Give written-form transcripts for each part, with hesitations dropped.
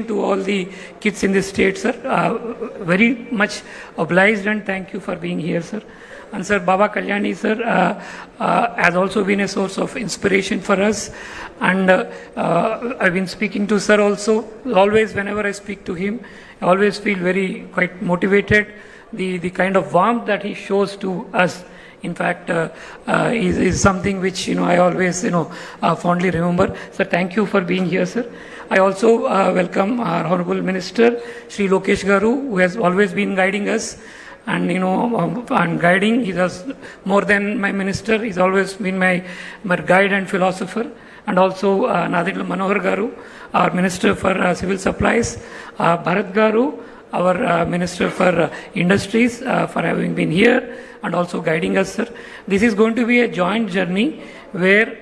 to all the kids in the state, sir. Very much obliged and thank you for being here, sir. And sir, Baba Kalyani, sir, has also been a source of inspiration for us. And I've been speaking to sir also. Always, whenever I speak to him, I always feel quite motivated. The kind of warmth that he shows to us, in fact, is something which I always fondly remember. Sir, thank you for being here, sir. I also welcome our Honorable Minister, Shri Lokesh Garu, who has always been guiding us. And and guiding, he does more than my minister. He's always been my guide and philosopher. And also Naditla Manohar Garu, our Minister for Civil Supplies, Bharat Garu, our Minister for Industries, for having been here and also guiding us, sir. This is going to be a joint journey where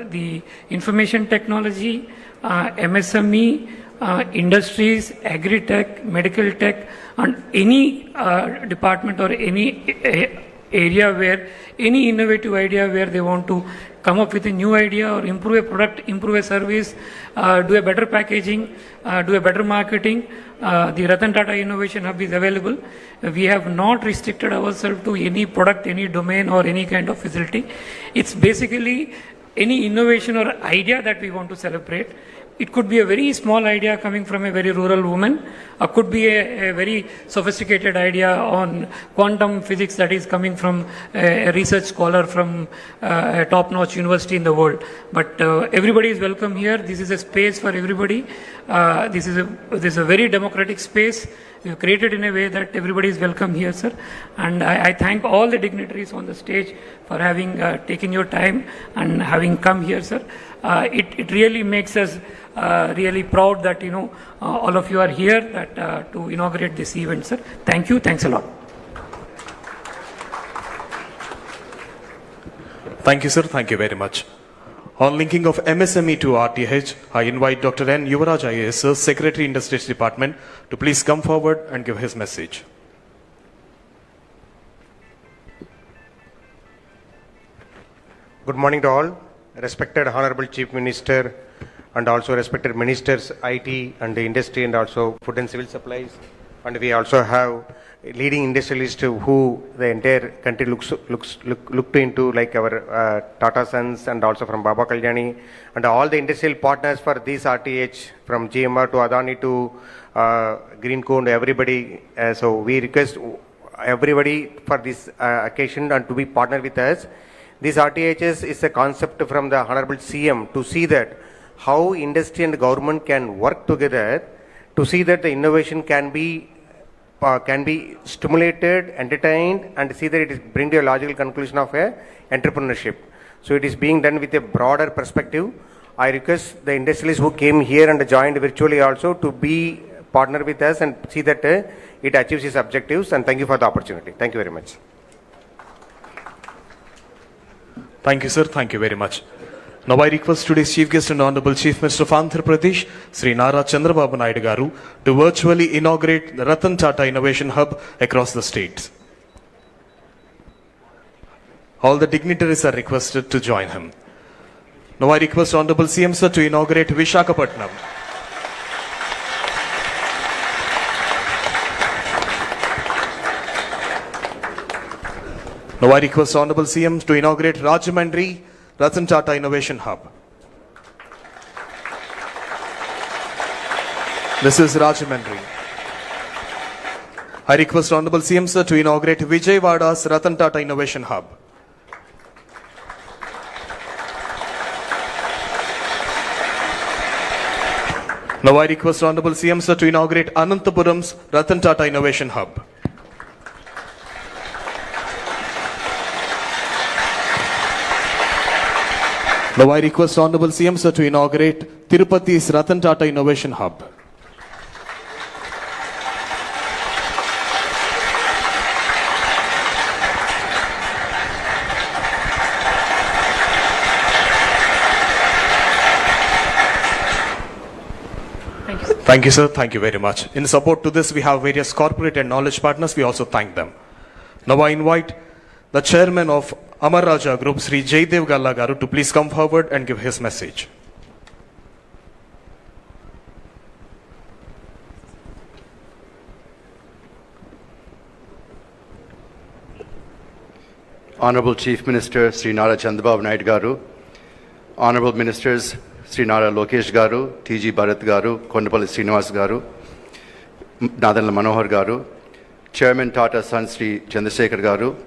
the information technology, MSME, industries, agri-tech, medical tech, and any department or any area where any innovative idea where they want to come up with a new idea or improve a product, improve a service, do a better packaging, do a better marketing, the Ratan Tata Innovation Hub is available. We have not restricted ourselves to any product, any domain or any kind of facility. It's basically any innovation or idea that we want to celebrate. It could be a very small idea coming from a very rural woman, or could be a very sophisticated idea on quantum physics that is coming from a research scholar from a top-notch university in the world. But everybody is welcome here. This is a space for everybody. This is a very democratic space. We have created in a way that everybody is welcome here, sir. And I thank all the dignitaries on the stage for having taken your time and having come here, sir. It really makes us really proud that all of you are here to inaugurate this event, sir. Thank you. Thanks a lot. Thank you, sir. Thank you very much. On linking of MSME to RTH, I invite Dr. N. Yuvaraj IAS, sir, Secretary Industries Department, to please come forward and give his message. Good morning to all. Respected Honorable Chief Minister and also respected Ministers, IT and the industry and also food and civil supplies. And we also have leading industrialists who the entire country looked into, like our Tata Sons and also from Baba Kalyani and all the industrial partners for this RTH from GMR to Adani to Greenco and everybody. So we request everybody for this occasion and to be partner with us. This RTHS is a concept from the Honorable CM to see that how industry and government can work together to see that the innovation can be stimulated, entertained, and see that it is bring to a logical conclusion of a entrepreneurship. So it is being done with a broader perspective. I request the industrialists who came here and joined virtually also to be partner with us and see that it achieves its objectives. And thank you for the opportunity. Thank you very much. Thank you, sir. Thank you very much. Now I request today's Chief Guest and Honorable Chief Minister of Andhra Pradesh, Sri Nara Chandrababu Naidu Garu, to virtually inaugurate the Ratan Tata Innovation Hub across the state. All the dignitaries are requested to join him. Now I request Honorable CM Sir to inaugurate Visakhapatnam. Now I request Honorable CM to inaugurate Rajahmundry Ratan Tata Innovation Hub. This is Rajahmundry. I request Honorable CM Sir to inaugurate Vijayawada's Ratan Tata Innovation Hub. Now I request Honorable CM Sir to inaugurate Anantapuram's Ratan Tata Innovation Hub. Now I request Honorable CM Sir to inaugurate Tirupati's Ratan Tata Innovation Hub. Thank you, sir. Thank you very much. In support to this, we have various corporate and knowledge partners. We also thank them. Now I invite the chairman of Amar Raja Group, Sri Jaydev Galla Garu, to please come forward and give his message. Honorable Chief Minister Sri Nara Chandrababu Naidu garu, Honorable Ministers Sri Nara Lokesh garu, T.G. Bharat garu, Kondapalli Srinivas garu, Nadanla Manohar garu, Chairman Tata Sons Sri Chandrasekhar garu,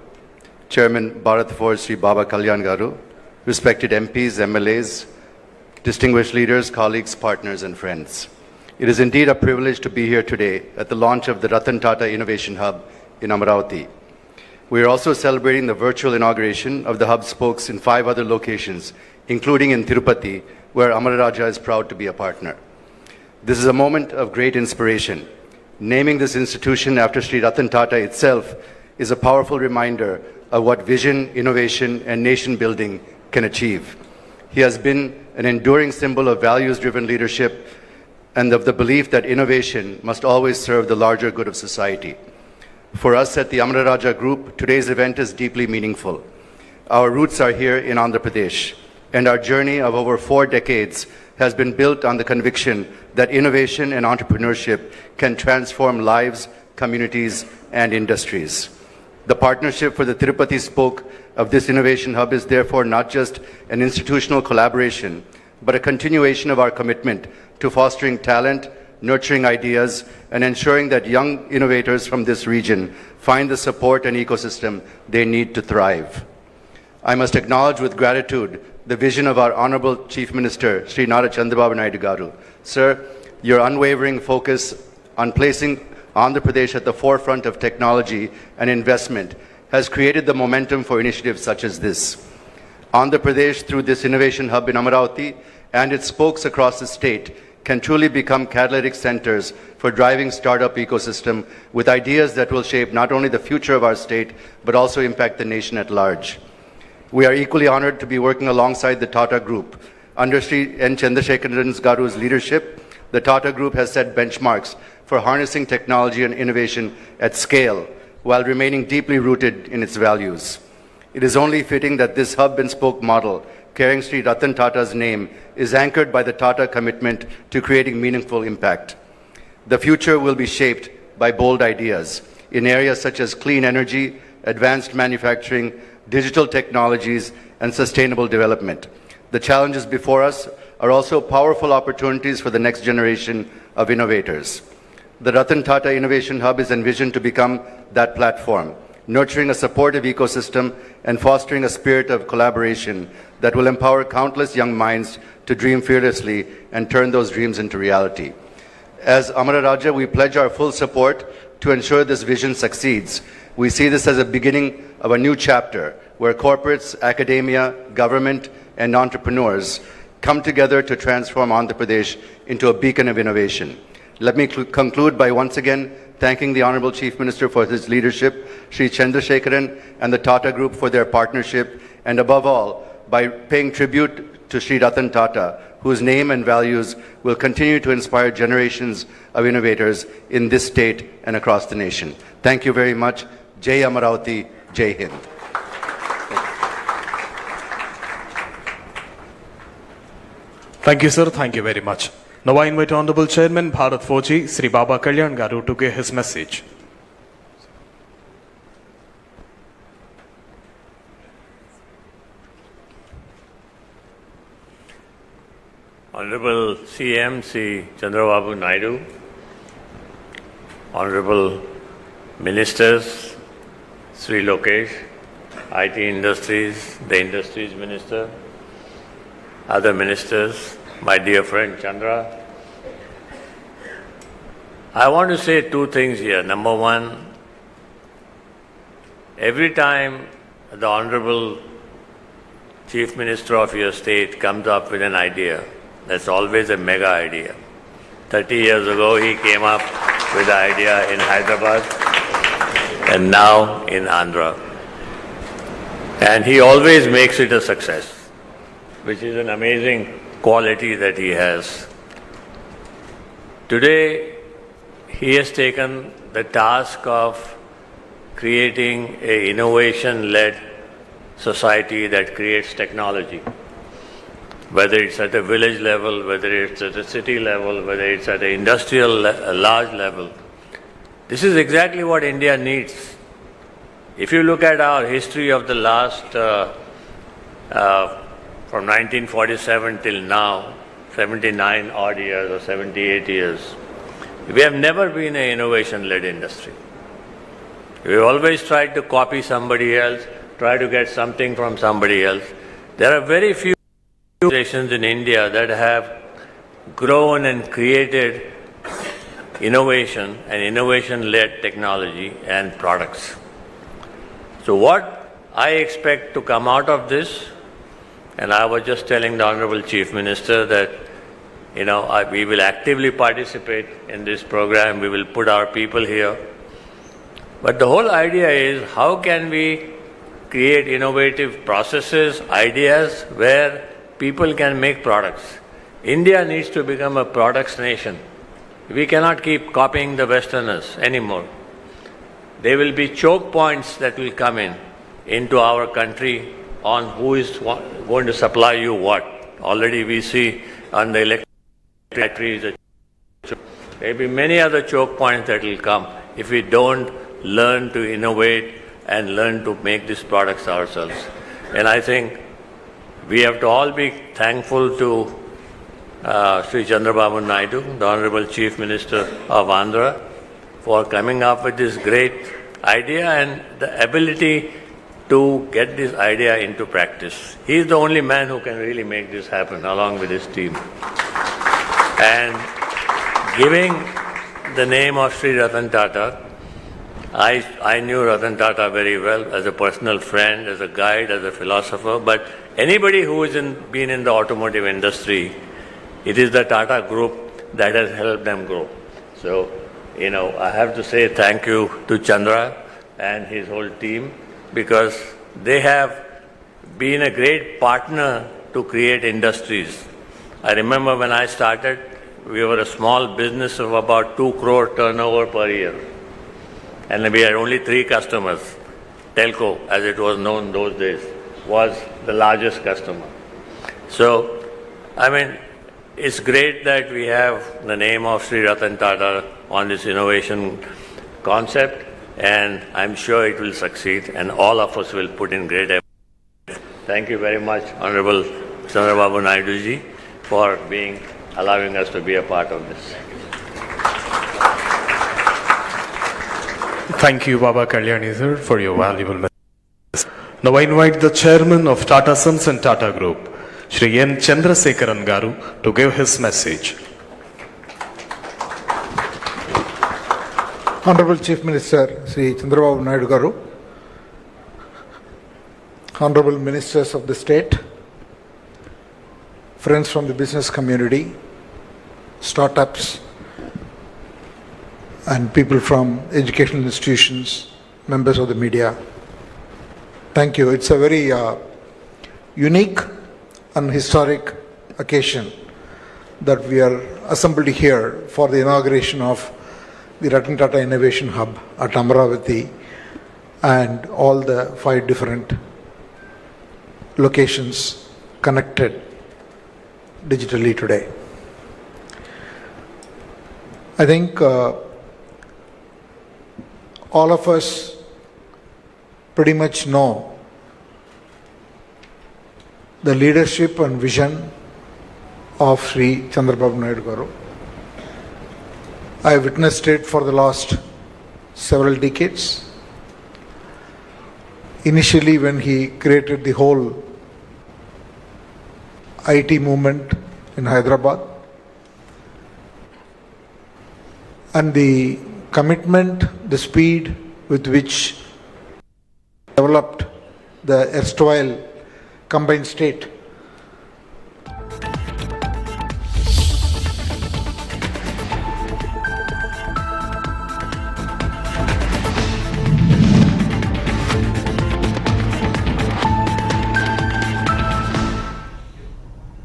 Chairman Bharat Forge Sri Baba Kalyan garu, respected MPs, MLAs, distinguished leaders, colleagues, partners and friends. It is indeed a privilege to be here today at the launch of the Ratan Tata Innovation Hub in Amaravati. We are also celebrating the virtual inauguration of the hub spokes in 5 other locations, including in Tirupati, where Amararaja is proud to be a partner. This is a moment of great inspiration. Naming this institution after Sri Ratan Tata itself is a powerful reminder of what vision, innovation, and nation building can achieve. He has been an enduring symbol of values-driven leadership and of the belief that innovation must always serve the larger good of society. For us at the Amararaja Group, today's event is deeply meaningful. Our roots are here in Andhra Pradesh, and our journey of over 4 decades has been built on the conviction that innovation and entrepreneurship can transform lives, communities, and industries. The partnership for the Tirupati spoke of this innovation hub is therefore not just an institutional collaboration, but a continuation of our commitment to fostering talent, nurturing ideas, and ensuring that young innovators from this region find the support and ecosystem they need to thrive. I must acknowledge with gratitude the vision of our Honorable Chief Minister, Sri Nara Chandrababu Naidu garu. Sir, your unwavering focus on placing Andhra Pradesh at the forefront of technology and investment has created the momentum for initiatives such as this. Andhra Pradesh, through this innovation hub in Amaravati and its spokes across the state, can truly become catalytic centers for driving startup ecosystem with ideas that will shape not only the future of our state, but also impact the nation at large. We are equally honored to be working alongside the Tata Group. Under Sri N. Chandrasekharan Garu's leadership, the Tata Group has set benchmarks for harnessing technology and innovation at scale while remaining deeply rooted in its values. It is only fitting that this hub and spoke model, carrying Sri Ratan Tata's name, is anchored by the Tata commitment to creating meaningful impact. The future will be shaped by bold ideas in areas such as clean energy, advanced manufacturing, digital technologies, and sustainable development. The challenges before us are also powerful opportunities for the next generation of innovators. The Ratan Tata Innovation Hub is envisioned to become that platform, nurturing a supportive ecosystem and fostering a spirit of collaboration that will empower countless young minds to dream fearlessly and turn those dreams into reality. As Amararaja, we pledge our full support to ensure this vision succeeds. We see this as a beginning of a new chapter where corporates, academia, government, and entrepreneurs come together to transform Andhra Pradesh into a beacon of innovation. Let me conclude by once again thanking the Honorable Chief Minister for his leadership, Sri Chandrasekharan and the Tata Group for their partnership, and above all, by paying tribute to Sri Ratan Tata, whose name and values will continue to inspire generations of innovators in this state and across the nation. Thank you very much. Jai Amaravati, Jai Hind. Thank you, sir. Thank you very much. Now I invite Honorable Chairman Bharat Forge, Sri Baba Kalyan garu, to give his message. Honorable CM Sri Chandrababu Naidu, Honorable Ministers Sri Lokesh, IT Industries, the Industries Minister, other ministers, my dear friend Chandra. I want to say 2 things here. Number 1, every time the Honorable Chief Minister of your state comes up with an idea, that's always a mega idea. 30 years ago, he came up with the idea in Hyderabad and now in Andhra. And he always makes it a success, which is an amazing quality that he has. Today, he has taken the task of creating an innovation-led society that creates technology. Whether it's at a village level, whether it's at a city level, whether it's at an industrial large level. This is exactly what India needs. If you look at our history of the last, from 1947 till now, 79 odd years or 78 years, we have never been an innovation-led industry. We've always tried to copy somebody else, try to get something from somebody else. There are very few organizations in India that have grown and created innovation and innovation-led technology and products. So what I expect to come out of this, and I was just telling the Honorable Chief Minister that, we will actively participate in this program, we will put our people here. But the whole idea is how can we create innovative processes, ideas where people can make products. India needs to become a products nation. We cannot keep copying the Westerners anymore. There will be choke points that will come into our country on who is going to supply you what. Already we see on the electric batteries. There will be many other choke points that will come if we don't learn to innovate and learn to make these products ourselves. And I think we have to all be thankful to Sri Chandrababu Naidu, the Honorable Chief Minister of Andhra, for coming up with this great idea and the ability to get this idea into practice. He is the only man who can really make this happen along with his team. And giving the name of Sri Ratan Tata, I knew Ratan Tata very well as a personal friend, as a guide, as a philosopher, but anybody who has been in the automotive industry, it is the Tata Group that has helped them grow. So, I have to say thank you to Chandra and his whole team because they have been a great partner to create industries. I remember when I started, we were a small business of about 2 crore turnover per year. And we had only 3 customers. Telco, as it was known those days, was the largest customer. So, it's great that we have the name of Sri Ratan Tata on this innovation concept, and I'm sure it will succeed, and all of us will put in great effort. Thank you very much, Honorable Chandrababu Naidu ji, for allowing us to be a part of this. Thank you, Baba Kalyani sir, for your valuable message. Now I invite the chairman of Tata Sons and Tata Group, Shri N. Chandrasekharan Garu, to give his message. Honorable Chief Minister Sri Chandrababu Naidu Garu, Honorable Ministers of the State, friends from the business community, startups, and people from educational institutions, members of the media. Thank you. It's a very unique and historic occasion that we are assembled here for the inauguration of the Ratan Tata Innovation Hub at Amaravati and all the 5 different locations connected digitally today. I think all of us pretty much know the leadership and vision of Sri Chandrababu Naidu Garu. I witnessed it for the last several decades. Initially, when he created the whole IT movement in Hyderabad, and the commitment, the speed with which developed the erstwhile combined state.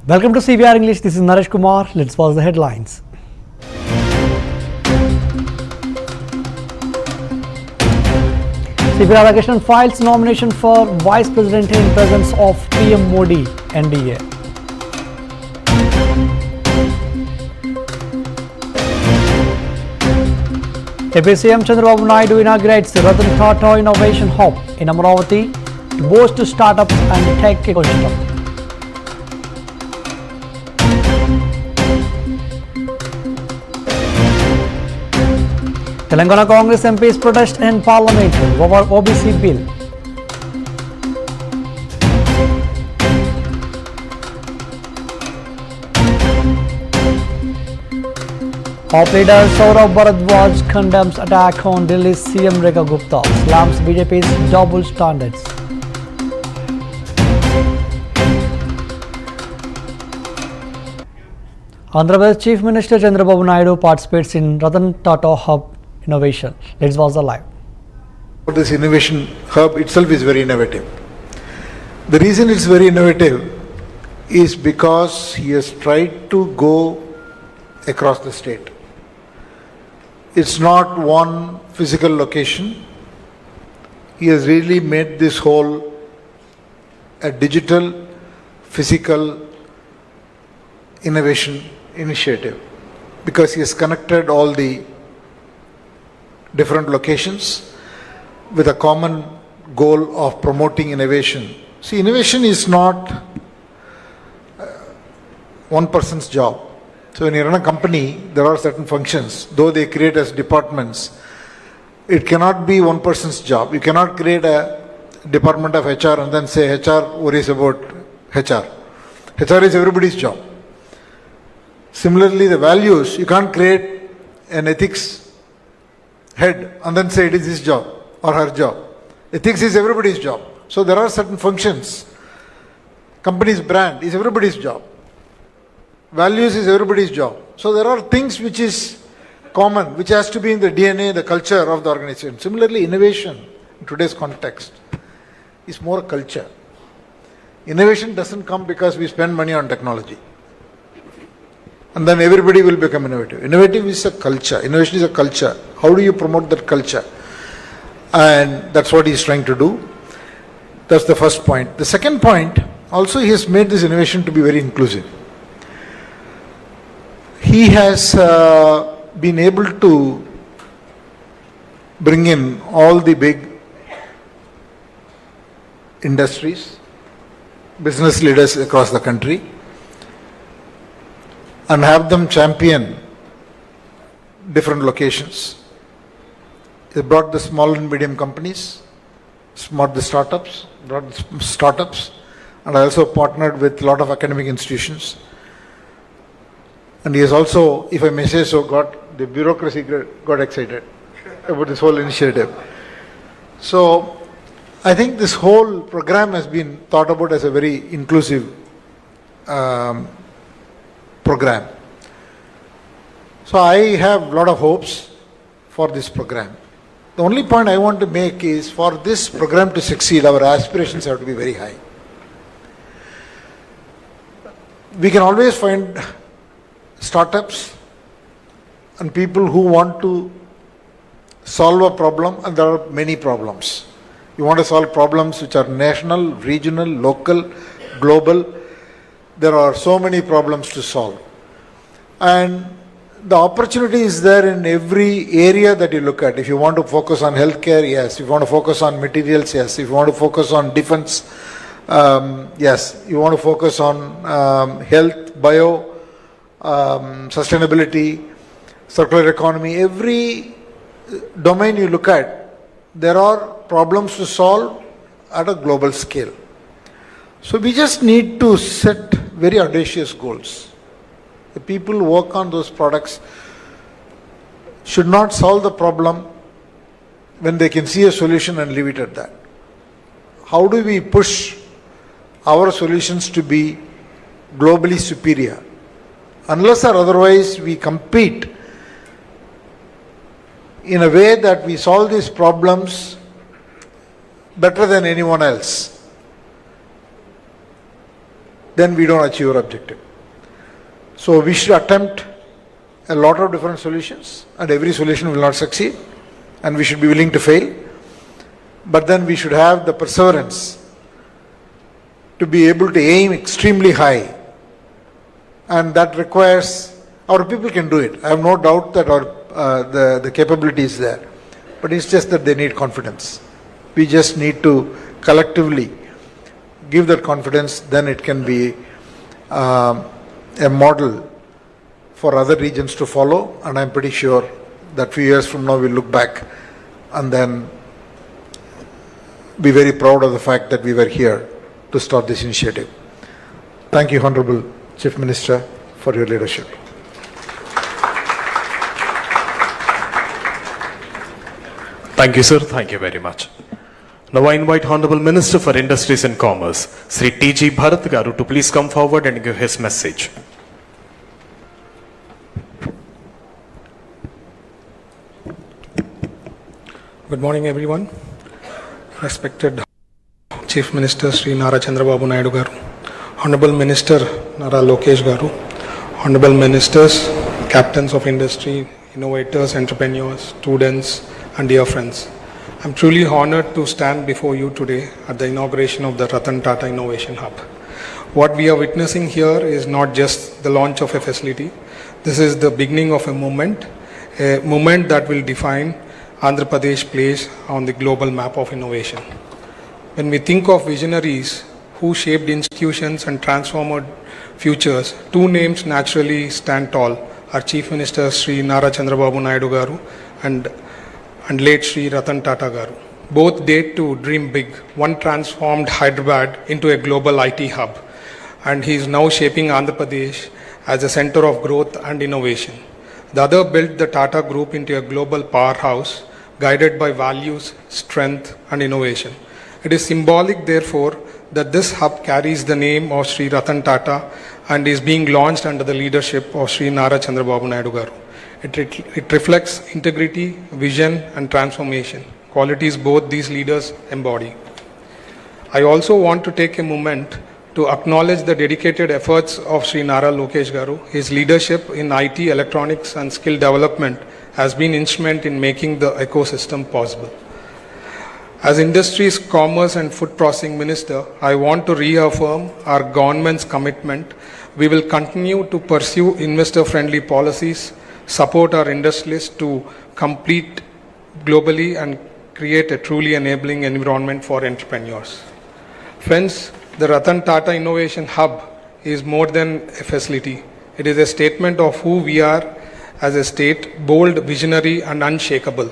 Welcome to CVR English. This is Naresh Kumar. Let's watch the headlines. CVR Vacation files nomination for Vice President in presence of PM Modi, NDA. Deputy CM Chandrababu Naidu inaugurates the Ratan Tata Innovation Hub in Amaravati to boost startups and tech ecosystem. Telangana Congress MPs protest in Parliament over OBC bill. Top leader Saurabh Bharadwaj condemns attack on Delhi's CM Rekha Gupta, slams BJP's double standards. Andhra Pradesh Chief Minister Chandrababu Naidu participates in Ratan Tata Hub Innovation. Let's watch the live. This innovation hub itself is very innovative. The reason it's very innovative is because he has tried to go across the state. It's not one physical location. He has really made this whole a digital, physical innovation initiative because he has connected all the different locations with a common goal of promoting innovation. See, innovation is not one person's job. So when you run a company, there are certain functions, though they create as departments. It cannot be one person's job. You cannot create a department of HR and then say HR worries about HR. HR is everybody's job. Similarly, the values, you can't create an ethics head and then say it is his job or her job. Ethics is everybody's job. So there are certain functions. Company's brand is everybody's job. Values is everybody's job. So there are things which is common, which has to be in the DNA, the culture of the organization. Similarly, innovation in today's context is more culture. Innovation doesn't come because we spend money on technology. And then everybody will become innovative. Innovative is a culture. Innovation is a culture. How do you promote that culture? And that's what he's trying to do. That's the first point. The second point, also he has made this innovation to be very inclusive. He has been able to bring in all the big industries, business leaders across the country, and have them champion different locations. He brought the small and medium companies, brought the startups, and I also partnered with a lot of academic institutions. And he has also, if I may say so, the bureaucracy got excited about this whole initiative. So I think this whole program has been thought about as a very inclusive program. So I have a lot of hopes for this program. The only point I want to make is for this program to succeed, our aspirations have to be very high. We can always find startups and people who want to solve a problem, and there are many problems. You want to solve problems which are national, regional, local, global. There are so many problems to solve. And the opportunity is there in every area that you look at. If you want to focus on healthcare, yes. If you want to focus on materials, yes. If you want to focus on defense, yes. You want to focus on health, bio, sustainability, circular economy. Every domain you look at, there are problems to solve at a global scale. So we just need to set very audacious goals. The people who work on those products should not solve the problem when they can see a solution and leave it at that. How do we push our solutions to be globally superior? Unless or otherwise we compete in a way that we solve these problems better than anyone else, then we don't achieve our objective. So we should attempt a lot of different solutions, and every solution will not succeed, and we should be willing to fail. But then we should have the perseverance to be able to aim extremely high, and that requires, our people can do it. I have no doubt that the capability is there. But it's just that they need confidence. We just need to collectively give that confidence, then it can be a model for other regions to follow, and I'm pretty sure that few years from now we'll look back and then be very proud of the fact that we were here to start this initiative. Thank you, Honorable Chief Minister, for your leadership. Thank you, sir. Thank you very much. Now I invite Honorable Minister for Industries and Commerce, Sri T.G. Bharat Garu, to please come forward and give his message. Good morning, everyone. Respected Chief Minister Sri Nara Chandrababu Naidu Garu, Honorable Minister Nara Lokesh Garu, Honorable Ministers, Captains of Industry, Innovators, Entrepreneurs, Students, and dear friends. I'm truly honored to stand before you today at the inauguration of the Ratan Tata Innovation Hub. What we are witnessing here is not just the launch of a facility. This is the beginning of a movement that will define Andhra Pradesh place on the global map of innovation. When we think of visionaries who shaped institutions and transformed futures, two names naturally stand tall. Our Chief Minister Sri Nara Chandrababu Naidu Garu and late Sri Ratan Tata Garu. Both date to dream big. One transformed Hyderabad into a global IT hub, and he is now shaping Andhra Pradesh as a center of growth and innovation. The other built the Tata Group into a global powerhouse, guided by values, strength, and innovation. It is symbolic, therefore, that this hub carries the name of Sri Ratan Tata and is being launched under the leadership of Sri Nara Chandrababu Naidu Garu. It reflects integrity, vision, and transformation, qualities both these leaders embody. I also want to take a moment to acknowledge the dedicated efforts of Sri Nara Lokesh Garu. His leadership in IT, electronics, and skill development has been instrumental in making the ecosystem possible. As Industries, Commerce and Food Processing Minister, I want to reaffirm our government's commitment. We will continue to pursue investor-friendly policies, support our industrialists to compete globally, and create a truly enabling environment for entrepreneurs. Friends, the Ratan Tata Innovation Hub is more than a facility. It is a statement of who we are as a state, bold, visionary, and unshakable,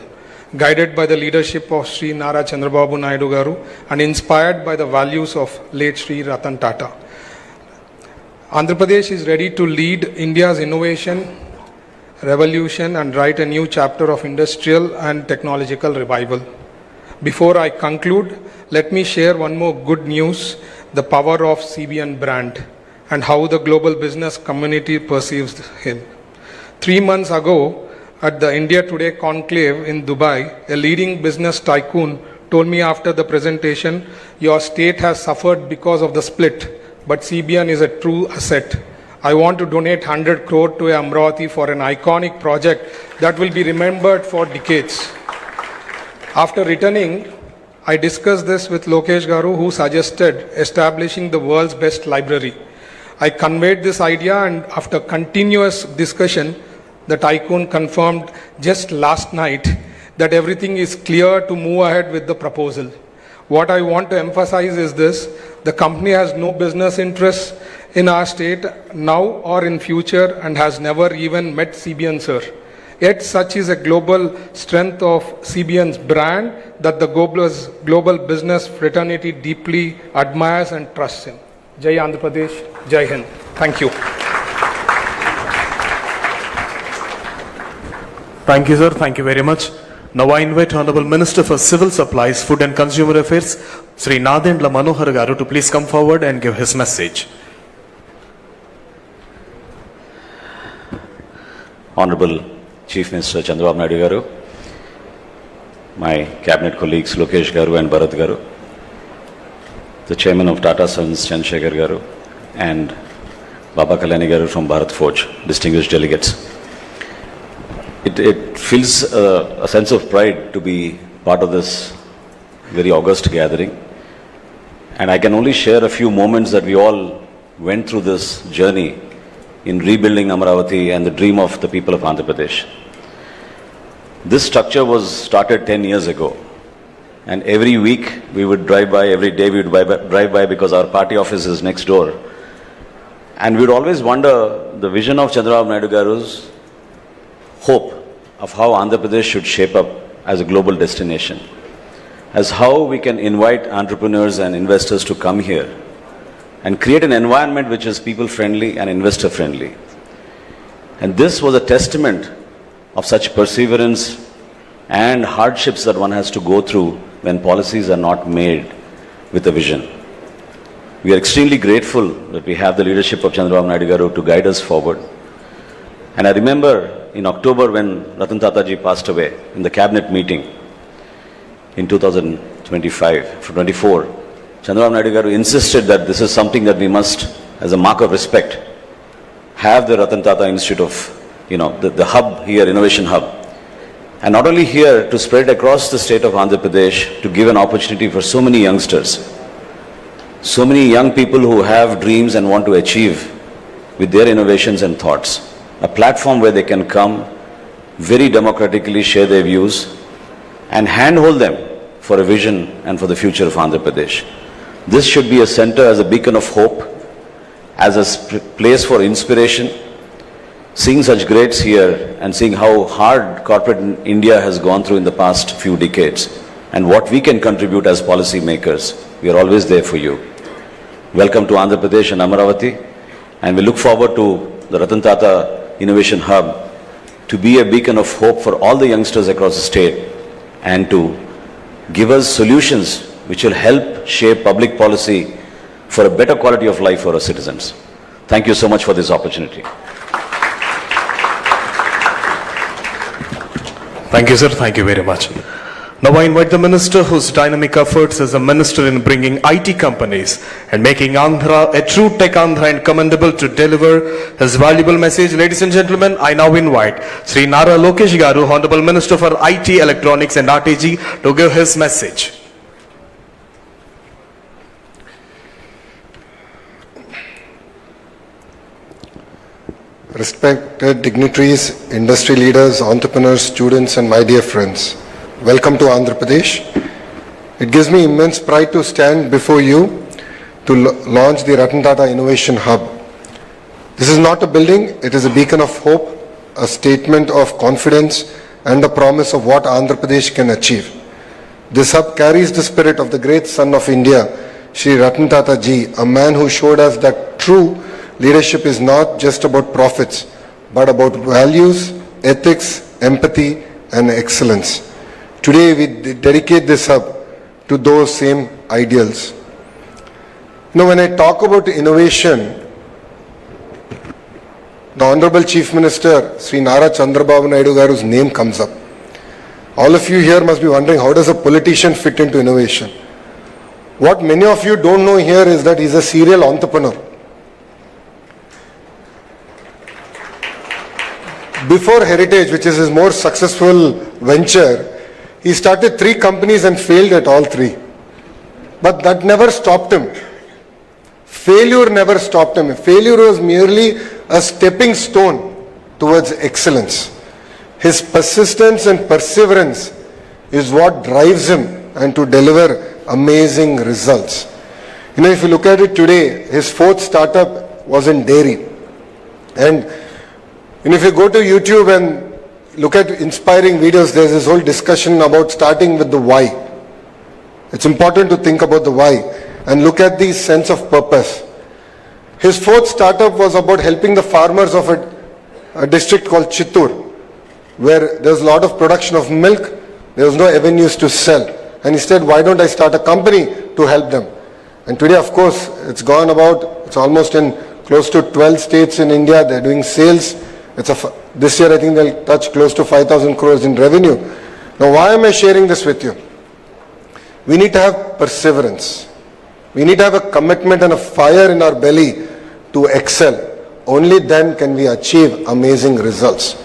guided by the leadership of Sri Nara Chandrababu Naidu Garu and inspired by the values of late Sri Ratan Tata. Andhra Pradesh is ready to lead India's innovation revolution and write a new chapter of industrial and technological revival. Before I conclude, let me share one more good news, the power of CBN brand and how the global business community perceives him. 3 months ago, at the India Today conclave in Dubai, a leading business tycoon told me after the presentation, your state has suffered because of the split, but CBN is a true asset. I want to donate 100 crore to Amravati for an iconic project that will be remembered for decades. After returning, I discussed this with Lokesh Garu, who suggested establishing the world's best library. I conveyed this idea, and after continuous discussion, the tycoon confirmed just last night that everything is clear to move ahead with the proposal. What I want to emphasize is this: the company has no business interests in our state now or in future and has never even met CBN sir. Yet such is a global strength of CBN's brand that the global business fraternity deeply admires and trusts him. Jai Andhra Pradesh, Jai Hind. Thank you. Thank you, sir. Thank you very much. Now I invite Honorable Minister for Civil Supplies, Food and Consumer Affairs, Sri Nadendla Manohar Garu, to please come forward and give his message. Honorable Chief Minister Chandrababu Naidu Garu, my cabinet colleagues Lokesh Garu and Bharat Garu, the Chairman of Tata Sons Chandrasekhar Garu, and Baba Kalyani Garu from Bharat Forge, distinguished delegates. It feels a sense of pride to be part of this very august gathering, and I can only share a few moments that we all went through this journey in rebuilding Amravati and the dream of the people of Andhra Pradesh. This structure was started 10 years ago. And every week we would drive by, every day we would drive by because our party office is next door. And we would always wonder the vision of Chandrababu Naidu Garu's hope of how Andhra Pradesh should shape up as a global destination, as how we can invite entrepreneurs and investors to come here and create an environment which is people friendly and investor friendly. And this was a testament of such perseverance and hardships that one has to go through when policies are not made with a vision. We are extremely grateful that we have the leadership of Chandrababu Naidu Garu to guide us forward. And I remember in October when Ratan Tata ji passed away in the cabinet meeting in 2024, Chandrababu Naidu Garu insisted that this is something that we must, as a mark of respect, have the Ratan Tata Institute of, the hub here, innovation hub. And not only here, to spread across the state of Andhra Pradesh, to give an opportunity for so many youngsters, so many young people who have dreams and want to achieve with their innovations and thoughts. A platform where they can come, very democratically share their views and handhold them for a vision and for the future of Andhra Pradesh. This should be a center as a beacon of hope, as a place for inspiration. Seeing such greats here and seeing how hard corporate India has gone through in the past few decades and what we can contribute as policy makers, we are always there for you. Welcome to Andhra Pradesh and Amaravati, and we look forward to the Ratan Tata Innovation Hub to be a beacon of hope for all the youngsters across the state and to give us solutions which will help shape public policy for a better quality of life for our citizens. Thank you so much for this opportunity. Thank you, sir. Thank you very much. Now I invite the minister whose dynamic efforts as a minister in bringing IT companies and making Andhra a true tech Andhra and commendable to deliver his valuable message. Ladies and gentlemen, I now invite Sri Nara Lokesh Garu, Honorable Minister for IT, Electronics and RTG, to give his message. Respected dignitaries, industry leaders, entrepreneurs, students and my dear friends, welcome to Andhra Pradesh. It gives me immense pride to stand before you to launch the Ratan Tata Innovation Hub. This is not a building, it is a beacon of hope, a statement of confidence and a promise of what Andhra Pradesh can achieve. This hub carries the spirit of the great son of India, Shri Ratan Tata ji, a man who showed us that true leadership is not just about profits, but about values, ethics, empathy, and excellence. Today, we dedicate this hub to those same ideals. When I talk about innovation, the Honorable Chief Minister, Sri Nara Chandrababu Naidu Garu's name comes up. All of you here must be wondering, how does a politician fit into innovation? What many of you don't know here is that he's a serial entrepreneur. Before Heritage, which is his more successful venture, he started 3 companies and failed at all 3. But that never stopped him. Failure never stopped him. Failure was merely a stepping stone towards excellence. His persistence and perseverance is what drives him and to deliver amazing results. If you look at it today, his 4th startup was in dairy. And if you go to YouTube and look at inspiring videos, there's this whole discussion about starting with the why. It's important to think about the why and look at the sense of purpose. His 4th startup was about helping the farmers of a district called Chittoor, where there's a lot of production of milk, there was no avenues to sell. And he said, why don't I start a company to help them? And today, of course, it's almost in close to 12 states in India. They're doing sales. This year, I think they'll touch close to 5,000 crores in revenue. Now, why am I sharing this with you? We need to have perseverance. We need to have a commitment and a fire in our belly to excel. Only then can we achieve amazing results.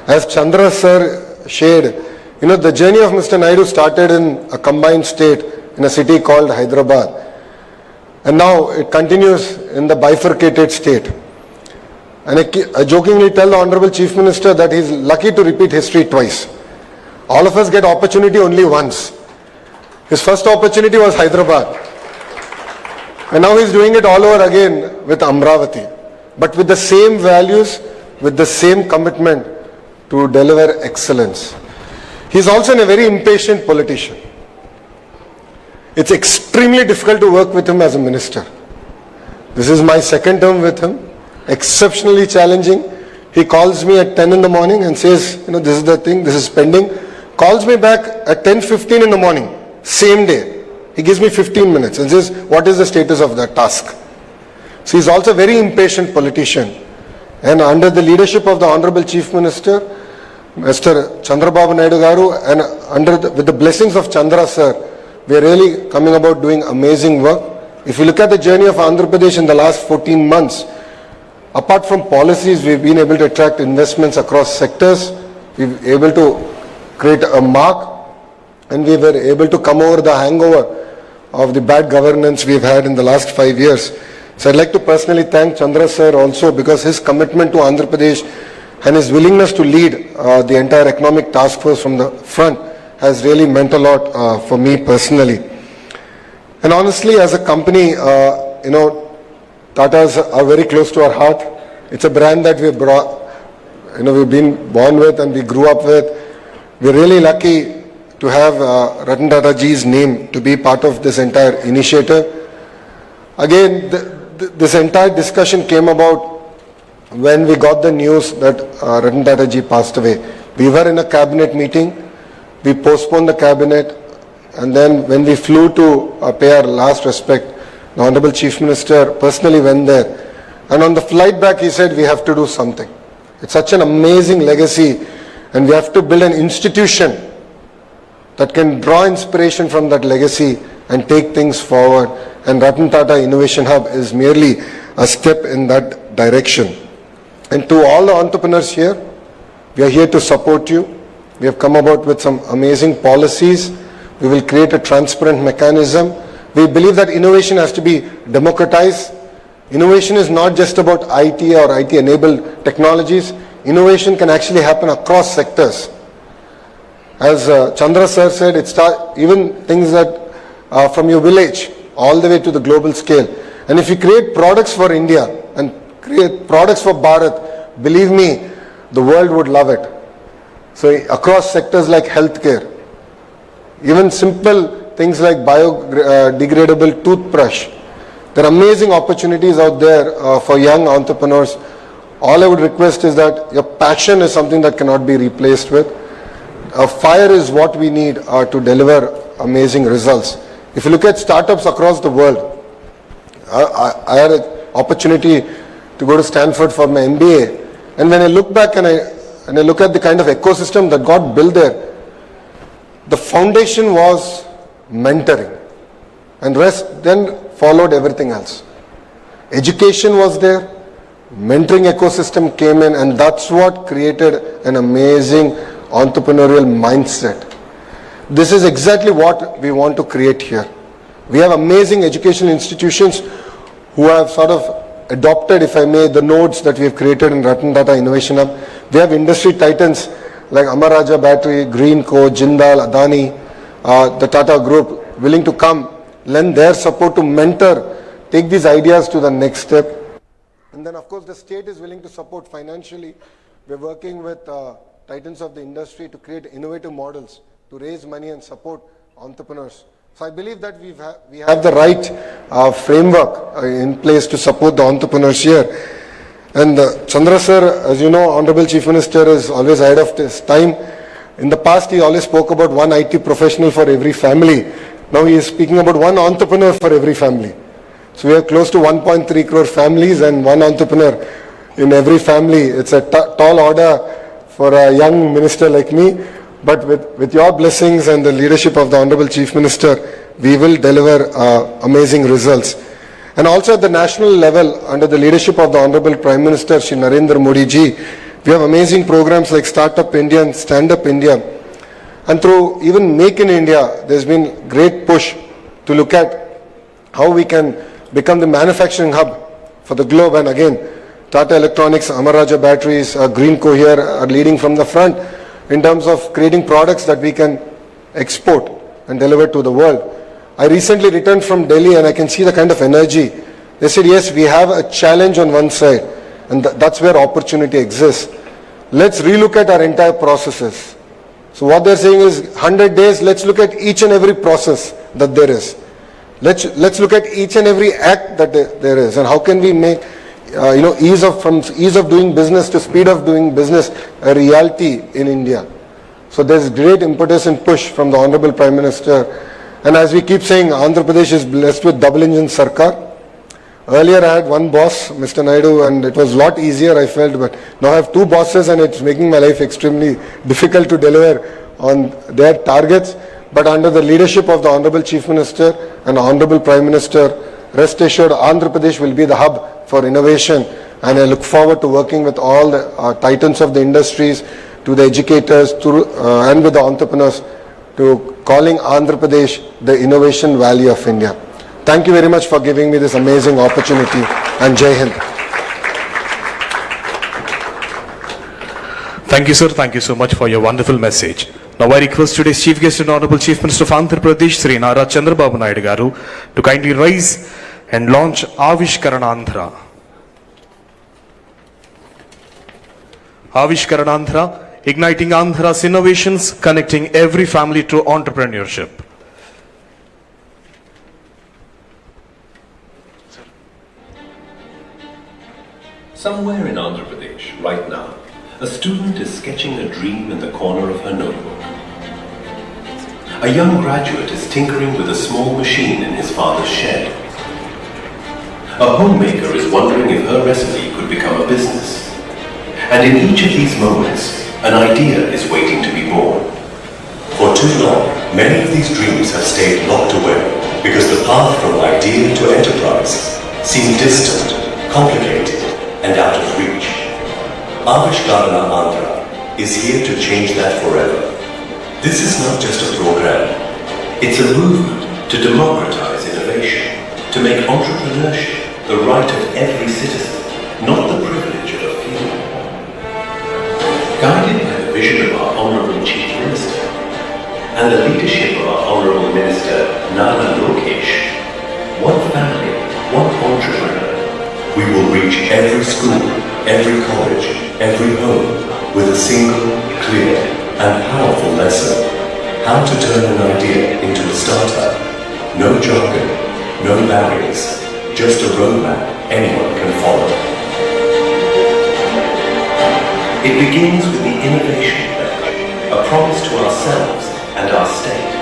As Chandra sir shared, the journey of Mr. Naidu started in a combined state in a city called Hyderabad. And now it continues in the bifurcated state. And I jokingly tell the Honorable Chief Minister that he's lucky to repeat history twice. All of us get opportunity only once. His first opportunity was Hyderabad. And now he's doing it all over again with Amravati. But with the same values, with the same commitment to deliver excellence. He's also a very impatient politician. It's extremely difficult to work with him as a minister. This is my second term with him. Exceptionally challenging. He calls me at 10 in the morning and says, this is the thing, this is pending. Calls me back at 10:15 in the morning, same day. He gives me 15 minutes and says, what is the status of that task? So he's also a very impatient politician. And under the leadership of the Honorable Chief Minister, Mr. Chandrababu Naidu garu, and with the blessings of Chandra sir, we are really coming about doing amazing work. If you look at the journey of Andhra Pradesh in the last 14 months, apart from policies, we've been able to attract investments across sectors. We've been able to create a mark, and we were able to come over the hangover of the bad governance we've had in the last 5 years. So I'd like to personally thank Chandra sir also, because his commitment to Andhra Pradesh and his willingness to lead the entire economic task force from the front has really meant a lot for me personally. And honestly, as a company, Tatas are very close to our heart. It's a brand that we've been born with and we grew up with. We're really lucky to have Ratan Tata ji's name to be part of this entire initiative. Again, this entire discussion came about when we got the news that Ratan Tata ji passed away. We were in a cabinet meeting. We postponed the cabinet, and then when we flew to pay our last respect, the Honorable Chief Minister personally went there. And on the flight back, he said, we have to do something. It's such an amazing legacy, and we have to build an institution that can draw inspiration from that legacy and take things forward. And Ratan Tata Innovation Hub is merely a step in that direction. And to all the entrepreneurs here, we are here to support you. We have come about with some amazing policies. We will create a transparent mechanism. We believe that innovation has to be democratized. Innovation is not just about IT or IT-enabled technologies. Innovation can actually happen across sectors. As Chandra sir said, even things that from your village all the way to the global scale. And if you create products for India and create products for Bharat, believe me, the world would love it. So across sectors like healthcare, even simple things like biodegradable toothbrush, there are amazing opportunities out there for young entrepreneurs. All I would request is that your passion is something that cannot be replaced with. Fire is what we need to deliver amazing results. If you look at startups across the world, I had an opportunity to go to Stanford for my MBA, and when I look back and I look at the kind of ecosystem that got built there, the foundation was mentoring, and rest then followed everything else. Education was there, mentoring ecosystem came in, and that's what created an amazing entrepreneurial mindset. This is exactly what we want to create here. We have amazing educational institutions who have sort of adopted, if I may, the nodes that we have created in Ratan Tata Innovation Hub. We have industry titans like Amar Raja Battery, Greenco, Jindal, Adani, the Tata Group willing to come, lend their support to mentor, take these ideas to the next step. And then of course the state is willing to support financially. We're working with titans of the industry to create innovative models to raise money and support entrepreneurs. So I believe that we have the right framework in place to support the entrepreneurs here. And Chandra sir, as you know, Honorable Chief Minister is always ahead of his time. In the past, he always spoke about one IT professional for every family. Now he is speaking about one entrepreneur for every family. So we have close to 1.3 crore families and one entrepreneur in every family. It's a tall order for a young minister like me. But with your blessings and the leadership of the Honorable Chief Minister, we will deliver amazing results. And also at the national level, under the leadership of the Honorable Prime Minister, Shri Narendra Modi ji, we have amazing programs like Startup India and Stand Up India. And through even Make in India, there's been great push to look at how we can become the manufacturing hub for the globe. And again, Tata Electronics, Amar Raja Batteries, Greenco here are leading from the front. in terms of creating products that we can export and deliver to the world. I recently returned from Delhi and I can see the kind of energy. They said, yes, we have a challenge on one side, and that's where opportunity exists. Let's relook at our entire processes. So what they're saying is 100 days, let's look at each and every process that there is. Let's look at each and every act that there is, and how can we make ease of doing business to speed of doing business a reality in India. So there's great impetus and push from the Honorable Prime Minister. And as we keep saying, Andhra Pradesh is blessed with double engine Sarkar. Earlier I had one boss, Mr. Naidu, and it was a lot easier I felt, but now I have two bosses and it's making my life extremely difficult to deliver on their targets. But under the leadership of the Honorable Chief Minister and Honorable Prime Minister, rest assured Andhra Pradesh will be the hub for innovation, and I look forward to working with all the titans of the industries, to the educators, and with the entrepreneurs, to calling Andhra Pradesh the innovation valley of India. Thank you very much for giving me this amazing opportunity, and Jai Hind. Thank you, sir. Thank you so much for your wonderful message. Now I request today's Chief Guest and Honorable Chief Minister of Andhra Pradesh, Sri Nara Chandrababu Naidu garu, to kindly rise and launch Avishkaranandhra. Avishkaranandhra, igniting Andhra's innovations, connecting every family to entrepreneurship. Somewhere in Andhra Pradesh, right now, a student is sketching a dream in the corner of her notebook. A young graduate is tinkering with a small machine in his father's shed. A homemaker is wondering if her recipe could become a business. And in each of these moments, an idea is waiting to be born. For too long, many of these dreams have stayed locked away because the path from idea to enterprise seemed distant, complicated, and out of reach. Avishkarana Andhra is here to change that forever. This is not just a program. It's a movement to democratize innovation, to make entrepreneurship the right of every citizen, not the privilege of a few. Guided by the vision of our Honourable Chief Minister and the leadership of our Honourable Minister Nara Lokesh, one family, one entrepreneur, we will reach every school, every college, every home with a single, clear, and powerful lesson. How to turn an idea into a startup. No jargon, no barriers, just a roadmap anyone can follow. It begins with the innovation pledge, a promise to ourselves and our state.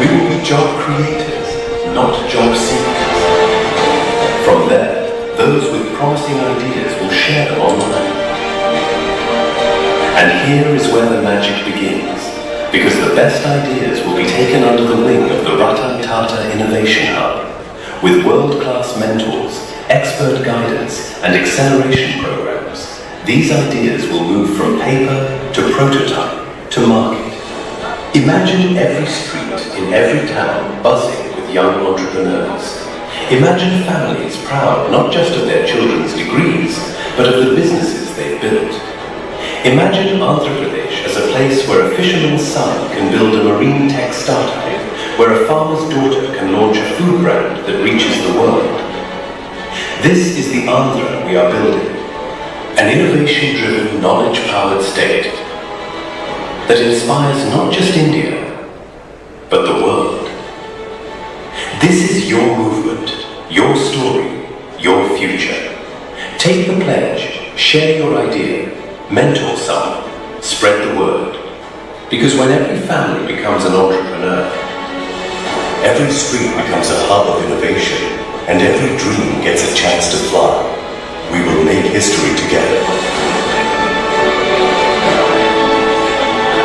We will be job creators, not job seekers. From there, those with promising ideas will share them online. And here is where the magic begins, because the best ideas will be taken under the wing of the Ratan Tata Innovation Hub, with world-class mentors, expert guidance, and acceleration programs. These ideas will move from paper to prototype to market. Imagine every street in every town buzzing with young entrepreneurs. Imagine families proud not just of their children's degrees, but of the businesses they've built. Imagine Andhra Pradesh as a place where a fisherman's son can build a marine tech startup, where a farmer's daughter can launch a food brand that reaches the world. This is the Andhra we are building, an innovation-driven, knowledge-powered state that inspires not just India, but the world. This is your movement, your story, your future. Take the pledge, share your idea, mentor someone, spread the word. Because when every family becomes an entrepreneur, every street becomes a hub of innovation, and every dream gets a chance to fly. We will make history together.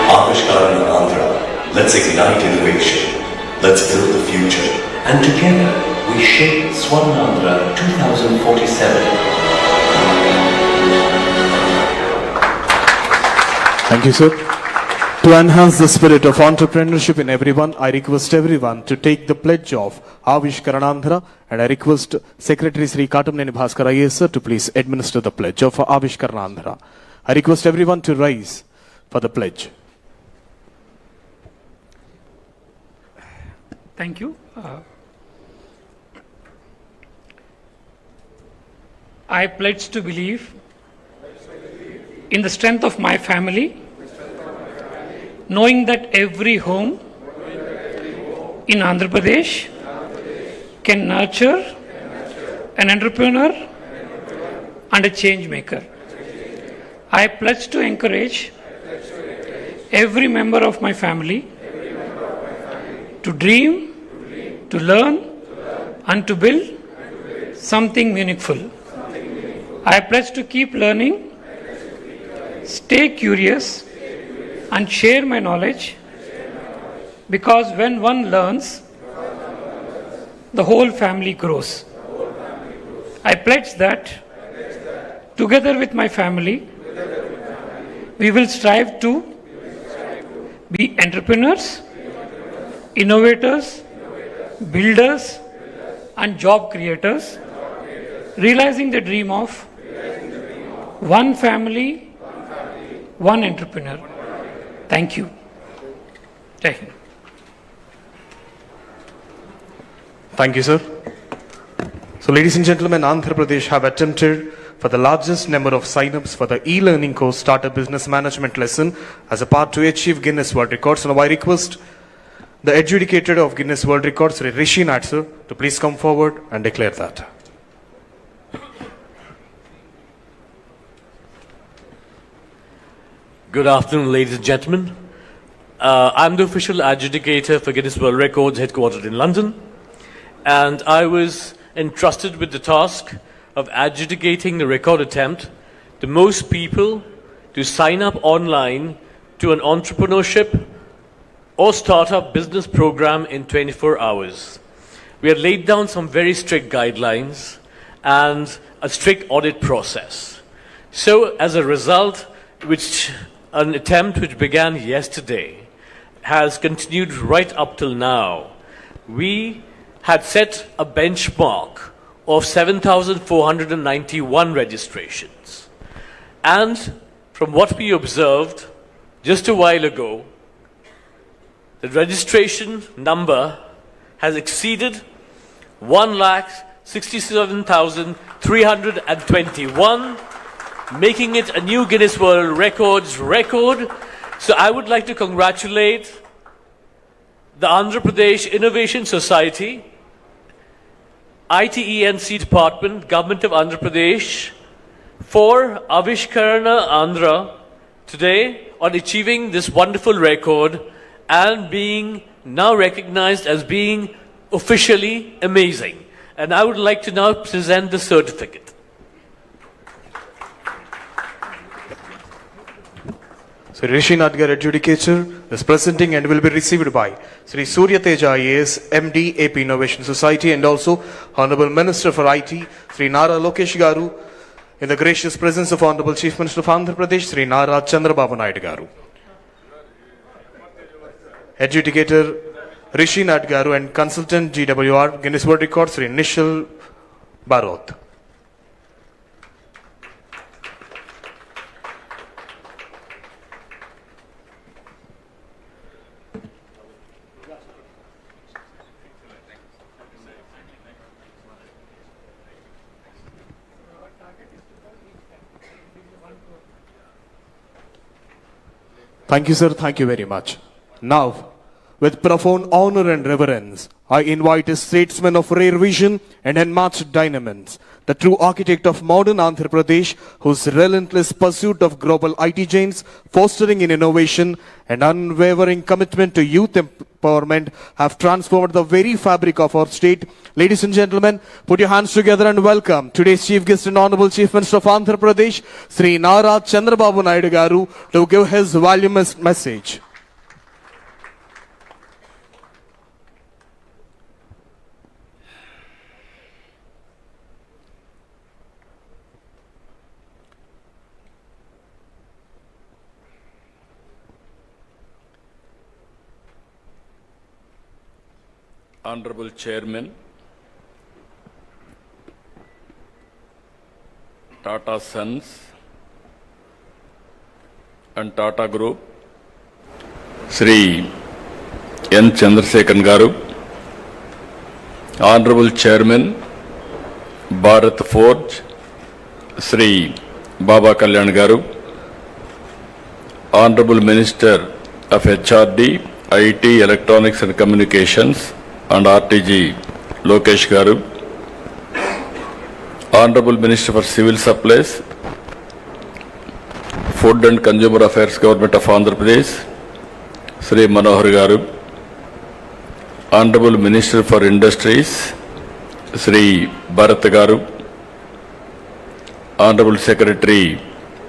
Avishkarana Andhra, let's ignite innovation. Let's build the future. And together, we shape Swarnandhra 2047. Thank you, sir. To enhance the spirit of entrepreneurship in everyone, I request everyone to take the pledge of Avishkaranandhra, and I request Secretary Sri Katamneni Bhaskar IAS sir to please administer the pledge of Avishkaranandhra. I request everyone to rise for the pledge. Thank you. I pledge to believe in the strength of my family, knowing that every home in Andhra Pradesh can nurture an entrepreneur and a change maker. I pledge to encourage every member of my family to dream, to learn, and to build something meaningful. I pledge to keep learning, stay curious, and share my knowledge, because when one learns, the whole family grows. I pledge that together with my family, we will strive to be entrepreneurs, innovators, builders, and job creators, realizing the dream of one family, one entrepreneur. Thank you. Jai Hind. Thank you, sir. So, ladies and gentlemen, Andhra Pradesh have attempted for the largest number of sign-ups for the e-learning course Startup Business Management lesson as a part to achieve Guinness World Records. Now, I request the adjudicator of Guinness World Records, Rishi Naidu, to please come forward and declare that. Good afternoon, ladies and gentlemen. I'm the official adjudicator for Guinness World Records headquartered in London, and I was entrusted with the task of adjudicating the record attempt, the most people to sign up online to an entrepreneurship or startup business program in 24 hours. We had laid down some very strict guidelines and a strict audit process. So as a result, an attempt which began yesterday has continued right up till now. We had set a benchmark of 7,491 registrations. And from what we observed just a while ago, the registration number has exceeded 1,67,321, making it a new Guinness World Records record. So I would like to congratulate the Andhra Pradesh Innovation Society, ITENC Department, Government of Andhra Pradesh, for Avishkarana Andhra today on achieving this wonderful record and being now recognized as being officially amazing. And I would like to now present the certificate. So Rishi Nadgar, adjudicator, is presenting and will be received by Sri Surya Teja IAS, MD, AP Innovation Society, and also Honorable Minister for IT, Sri Nara Lokesh Garu, in the gracious presence of Honorable Chief Minister of Andhra Pradesh, Sri Nara Chandrababu Naidu Garu. Adjudicator Rishi Nadgaru and Consultant GWR Guinness World Records Sri Nishal Barot. Thank you, sir. Thank you very much. Now, with profound honor and reverence, I invite a statesman of rare vision and unmatched dynamism, the true architect of modern Andhra Pradesh, whose relentless pursuit of global IT giants, fostering in innovation and unwavering commitment to youth empowerment have transformed the very fabric of our state. Ladies and gentlemen, put your hands together and welcome today's Chief Guest and Honorable Chief Minister of Andhra Pradesh, Sri Nara Chandrababu Naidu Garu, to give his voluminous message. Honorable Chairman, Tata Sons, and Tata Group, Sri N. Chandrasekhan Garu, Honorable Chairman, Bharat Forge, Sri Baba Kalyan Garu, Honorable Minister of HRD, IT, Electronics and Communications and RTG, Lokesh Garu, Honorable Minister for Civil Supplies, Food and Consumer Affairs, Government of Andhra Pradesh, Sri Manohar Garu, Honorable Minister for Industries, Sri Bharat Garu, Honorable Secretary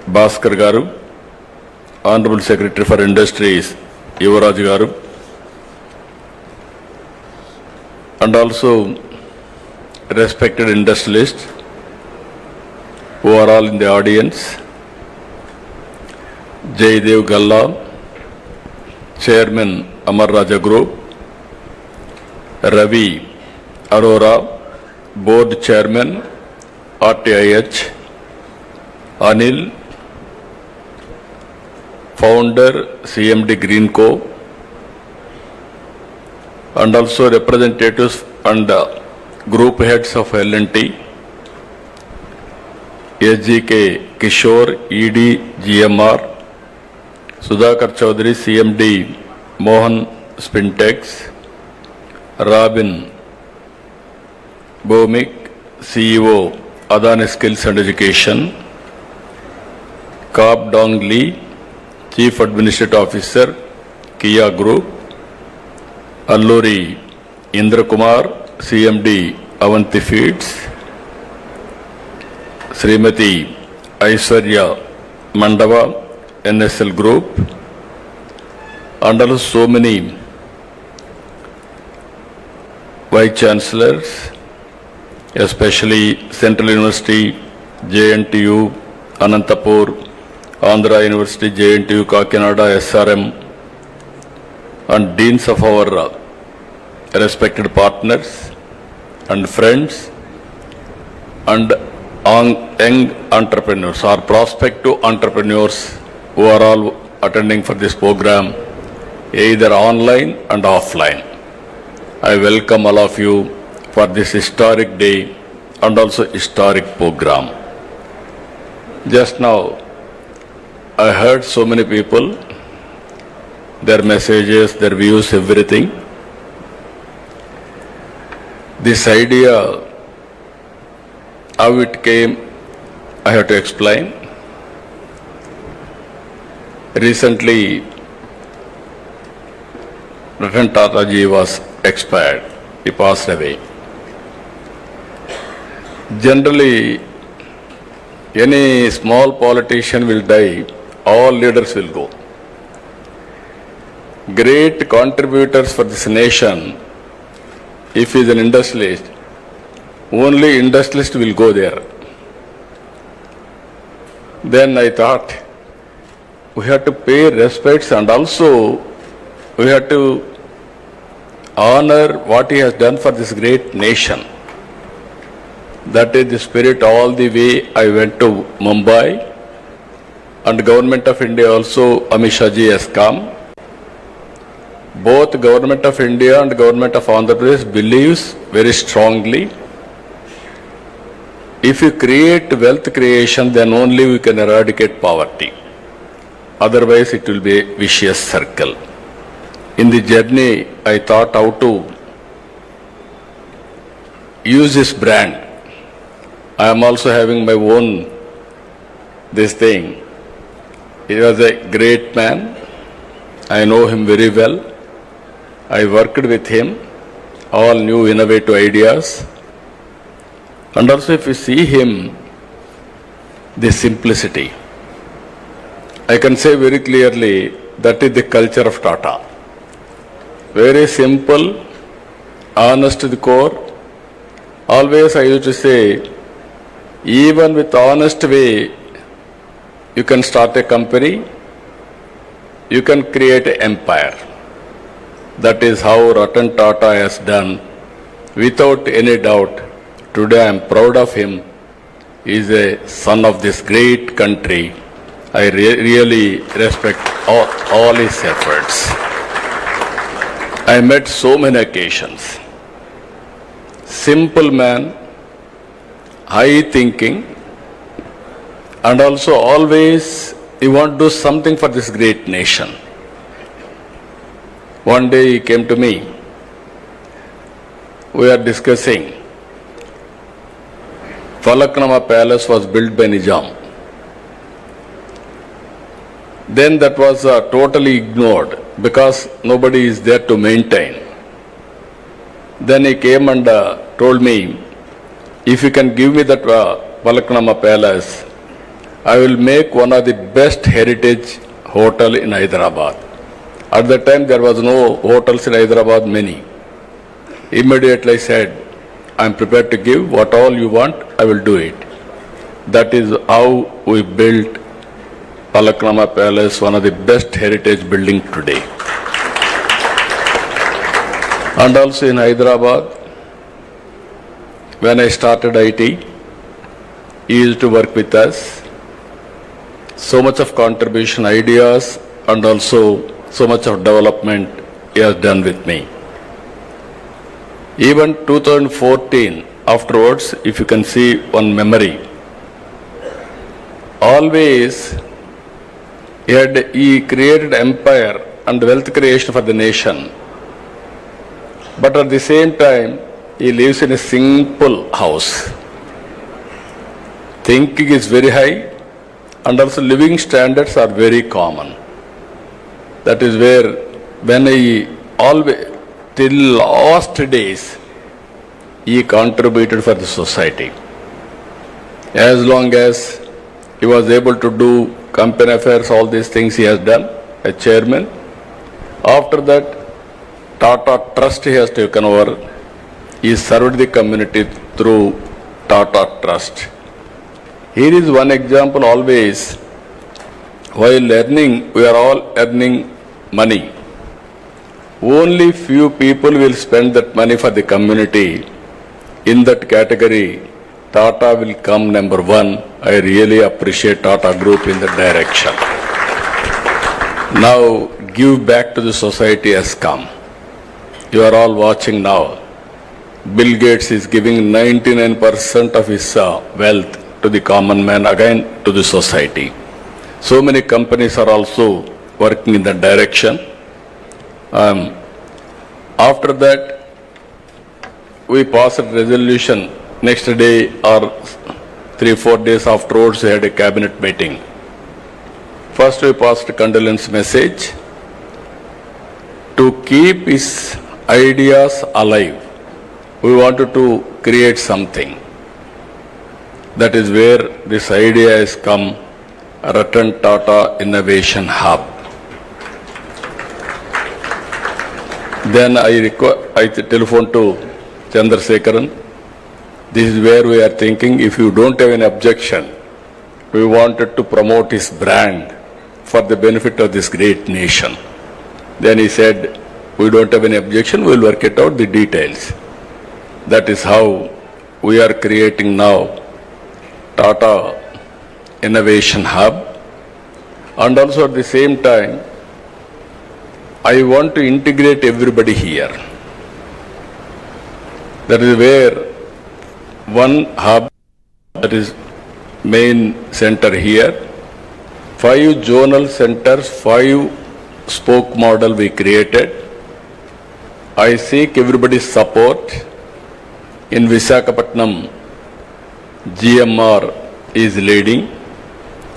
Bhaskar Garu, Honorable Secretary for Industries Yuvaraj Garu, and also respected industrialists who are all in the audience, Jaydev Galla, Chairman Amar Raja Group, Ravi Arora, Board Chairman RTIH, Anil, Founder CMD Greenco, and also representatives and group heads of L&T, SGK Kishore, ED GMR, Sudhakar Chaudhary, CMD Mohan Spintex, Robin Bhomik, CEO Adani Skills and Education, Kap Dong Lee, Chief Administrative Officer, Kia Group, Alluri Indra Kumar, CMD Avanti Feeds, Srimati Aishwarya Mandava, NSL Group, and also so many Vice Chancellors, especially Central University, JNTU, Anantapur, Andhra University, JNTU, Kakinada, SRM, and deans of our respected partners and friends and young entrepreneurs or prospective entrepreneurs who are all attending for this program, either online and offline. I welcome all of you for this historic day and also historic program. Just now, I heard so many people, their messages, their views, everything. This idea, how it came, I have to explain. Recently, Ratan Tata ji was expired. He passed away. Generally, any small politician will die, all leaders will go. Great contributors for this nation, if he is an industrialist, only industrialist will go there. Then I thought, we have to pay respects and also we have to honor what he has done for this great nation. That is the spirit all the way I went to Mumbai, and Government of India also, Amit Shah ji has come. Both Government of India and Government of Andhra Pradesh believes very strongly, if you create wealth creation, then only we can eradicate poverty. Otherwise, it will be a vicious circle. In the journey, I thought how to use this brand. I am also having my own this thing. He was a great man. I know him very well. I worked with him, all new innovative ideas. And also if you see him, the simplicity. I can say very clearly, that is the culture of Tata. Very simple, honest to the core. Always I used to say, even with honest way, you can start a company, you can create an empire. That is how Ratan Tata has done. Without any doubt, today I am proud of him. He is a son of this great country, I really respect all his efforts. I met so many occasions. Simple man, high thinking, and also always he want to do something for this great nation. One day he came to me. We are discussing. Falaknama Palace was built by Nizam. Then that was totally ignored because nobody is there to maintain. Then he came and told me, if you can give me that Falaknama Palace, I will make one of the best heritage hotel in Hyderabad. At that time there was no hotels in Hyderabad, many. Immediately I said, I am prepared to give what all you want, I will do it. That is how we built Falaknama Palace, one of the best heritage building today. And also in Hyderabad, when I started IT, he used to work with us. So much of contribution, ideas, and also so much of development he has done with me. Even 2014, afterwards, if you can see one memory, always he created empire and wealth creation for the nation. But at the same time, he lives in a simple house. Thinking is very high and also living standards are very common. That is where when he always, till last days, he contributed for the society. As long as he was able to do company affairs, all these things he has done, a chairman. After that, Tata Trust he has taken over. He served the community through Tata Trust. Here is one example always. While earning, we are all earning money. Only few people will spend that money for the community. In that category, Tata will come number one. I really appreciate Tata Group in that direction. Now, give back to the society has come. You are all watching now. Bill Gates is giving 99% of his wealth to the common man, again to the society. So many companies are also working in that direction. After that, we passed a resolution. Next day or 3-4 days afterwards, we had a cabinet meeting. First, we passed a condolence message to keep his ideas alive. We wanted to create something. That is where this idea has come, Ratan Tata Innovation Hub. Then I telephoned to Chandrasekharan. This is where we are thinking, if you don't have any objection, we wanted to promote his brand for the benefit of this great nation. Then he said, we don't have any objection, we will work it out, the details. That is how we are creating now Tata Innovation Hub. And also at the same time, I want to integrate everybody here. That is where one hub, that is main center here, 5 zonal centers, 5 spoke model we created. I seek everybody's support. In Visakhapatnam, GMR is leading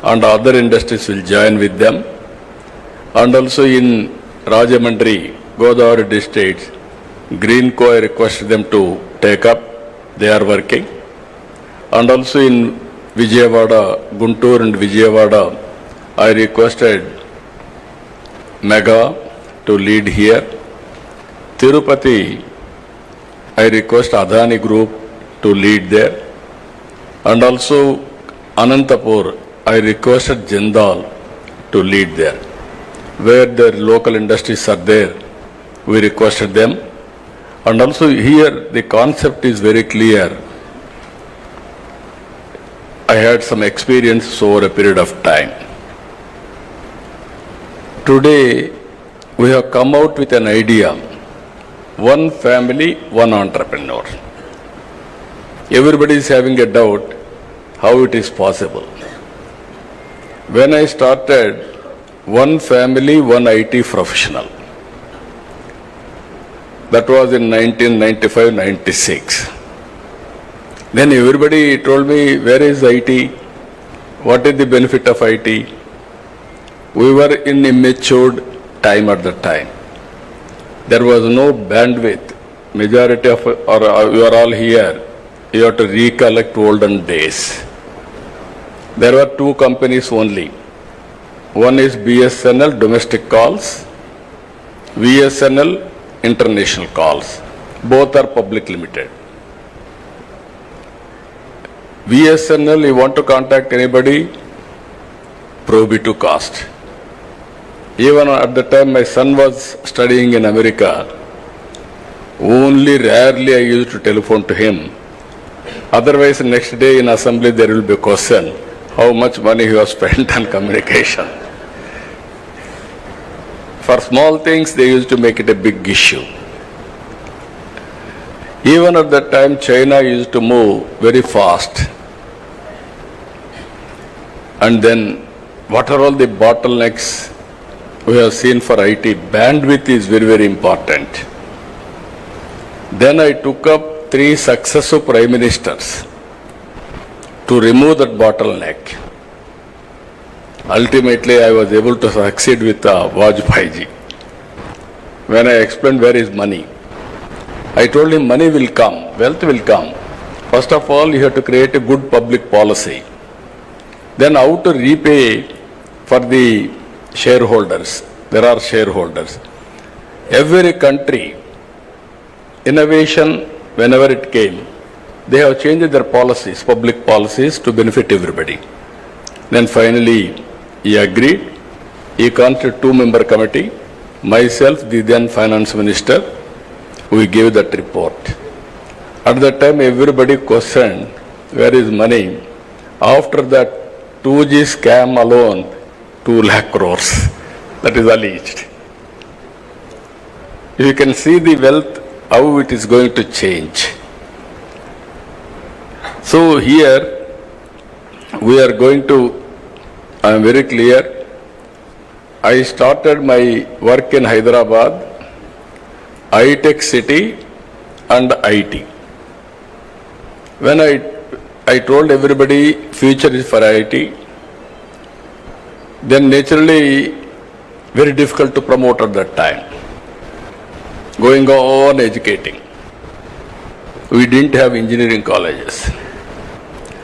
and other industries will join with them. And also in Rajamandri, Godavari districts, Greenco, I requested them to take up. They are working. And also in Vijayawada, Guntur and Vijayawada, I requested Mega to lead here. Tirupati, I request Adani Group to lead there. And also Anantapur, I requested Jindal to lead there. Where the local industries are there, we requested them. And also here the concept is very clear. I had some experience over a period of time. Today, we have come out with an idea. One family, one entrepreneur. Everybody is having a doubt how it is possible. When I started, one family, one IT professional. That was in 1995-96. Then everybody told me, where is IT? What is the benefit of IT? We were in immature time at the time. There was no bandwidth. Majority of, or you are all here, you have to recollect olden days. There were two companies only. One is BSNL, domestic calls, VSNL, international calls. Both are public limited. VSNL, you want to contact anybody, prohibitive cost. Even at the time my son was studying in America, only rarely I used to telephone to him. Otherwise, next day in assembly there will be a question, how much money you have spent on communication. For small things, they used to make it a big issue. Even at that time, China used to move very fast. And then, what are all the bottlenecks we have seen for IT? Bandwidth is very, very important. Then I took up 3 successive prime ministers to remove that bottleneck. Ultimately, I was able to succeed with Vajpayee ji. When I explained where is money, I told him money will come, wealth will come. First of all, you have to create a good public policy. Then how to repay for the shareholders. There are shareholders. Every country, innovation, whenever it came, they have changed their policies, public policies, to benefit everybody. Then finally, he agreed. He constituted 2-member committee. Myself, the then finance minister, we gave that report. At that time, everybody questioned, where is money? After that 2G scam alone, 2 lakh crores. That is alleged. You can see the wealth, how it is going to change. So here, we are going to, I am very clear, I started my work in Hyderabad, high-tech city and IT. When I told everybody future is for IT, then naturally very difficult to promote at that time. Going on educating. We didn't have engineering colleges.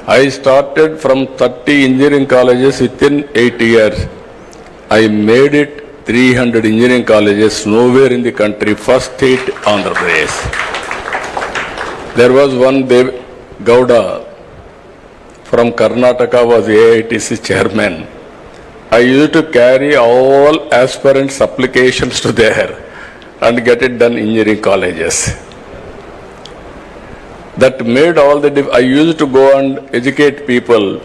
I started from 30 engineering colleges within 8 years. I made it 300 engineering colleges nowhere in the country, first state Andhra Pradesh. There was one Gowda from Karnataka was AITC chairman. I used to carry all aspirants' applications to there and get it done in engineering colleges. That made all the I used to go and educate people.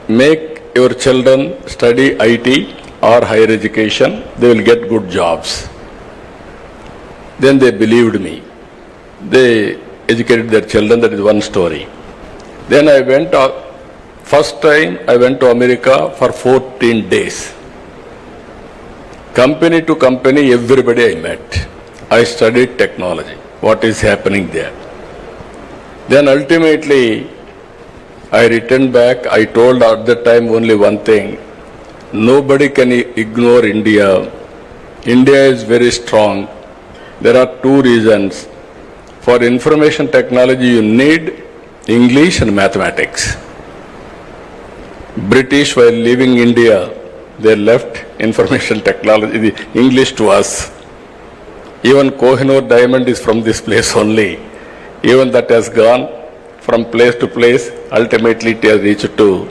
Make your children study IT or higher education, they will get good jobs. Then they believed me. They educated their children, that is one story. Then I went, first time I went to America for 14 days. Company to company, everybody I met. I studied technology, what is happening there. Then ultimately, I returned back. I told at that time only one thing. Nobody can ignore India. India is very strong. There are 2 reasons. For information technology, you need English and mathematics. British, while leaving India, they left information technology, the English to us. Even Kohinoor diamond is from this place only. Even that has gone from place to place. Ultimately, it has reached to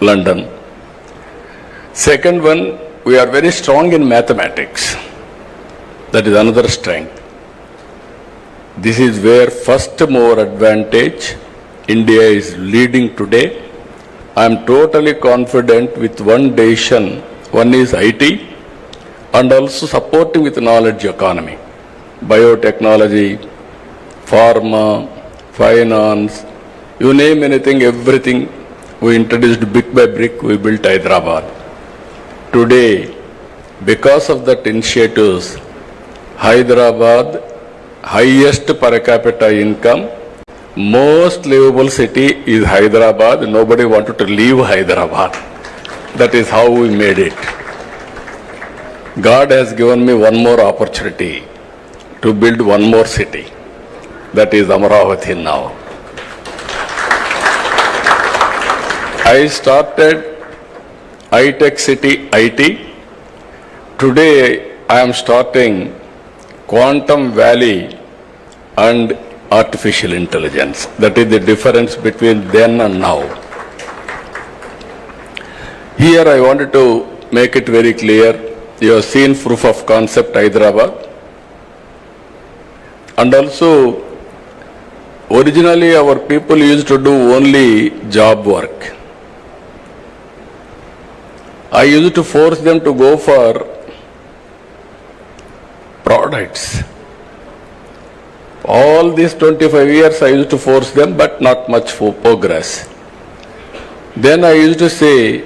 London. Second one, we are very strong in mathematics. That is another strength. This is where first mover advantage India is leading today. I am totally confident with one decision. One is IT and also supporting with knowledge economy, biotechnology, pharma, finance, you name anything, everything we introduced brick by brick, we built Hyderabad. Today, because of that initiatives, Hyderabad, highest per capita income, most livable city is Hyderabad. Nobody wanted to leave Hyderabad. That is how we made it. God has given me one more opportunity to build one more city. That is Amaravati now. I started high-tech city IT. Today I am starting Quantum Valley and artificial intelligence. That is the difference between then and now. Here I wanted to make it very clear. You have seen proof of concept Hyderabad. And also, originally our people used to do only job work. I used to force them to go for products. All these 25 years I used to force them, but not much for progress. Then I used to say,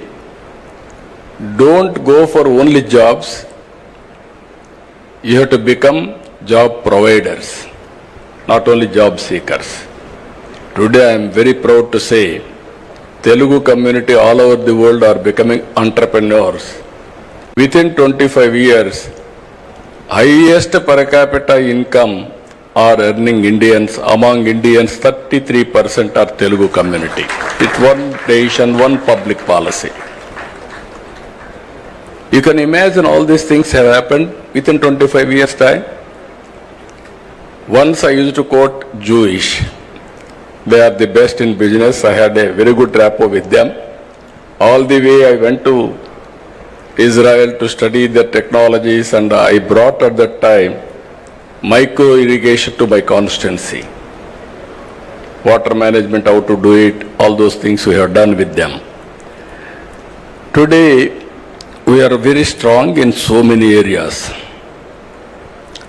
don't go for only jobs. You have to become job providers, not only job seekers. Today I am very proud to say, Telugu community all over the world are becoming entrepreneurs. Within 25 years, highest per capita income are earning Indians. Among Indians, 33% are Telugu community. With one decision, one public policy. You can imagine all these things have happened within 25 years' time. Once I used to quote Jewish. They are the best in business. I had a very good rapport with them. All the way I went to Israel to study the technologies, and I brought at that time micro irrigation to my constituency. Water management, how to do it, all those things we have done with them. Today, we are very strong in so many areas.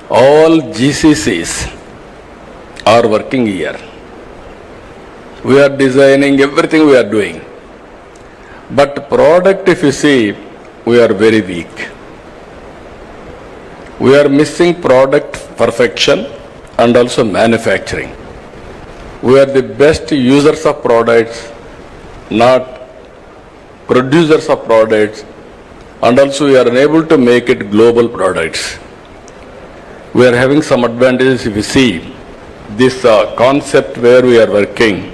All GCCs are working here. We are designing everything we are doing. But product, if you see, we are very weak. We are missing product perfection and also manufacturing. We are the best users of products, not producers of products, and also we are unable to make it global products. We are having some advantages if you see this concept where we are working.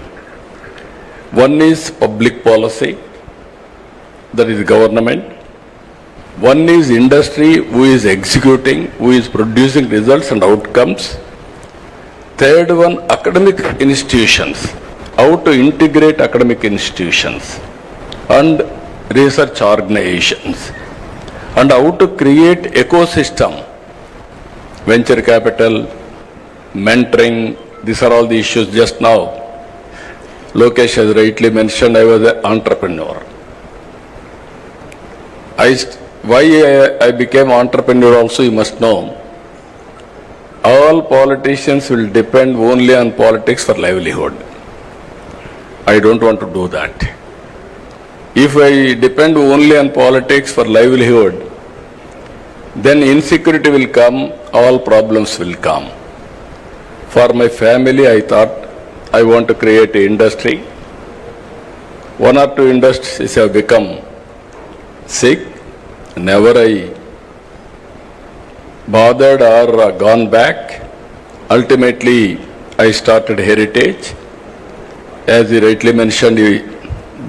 One is public policy, that is government. One is industry who is executing, who is producing results and outcomes. Third one, academic institutions, how to integrate academic institutions and research organizations, and how to create ecosystem, venture capital, mentoring. These are all the issues. Just now Lokesh has rightly mentioned, I was an entrepreneur. Why I became entrepreneur also you must know. All politicians will depend only on politics for livelihood. I don't want to do that. If I depend only on politics for livelihood, then insecurity will come, all problems will come. For my family, I thought I want to create an industry. One or two industries have become sick. Never I bothered or gone back. Ultimately, I started Heritage. As you rightly mentioned,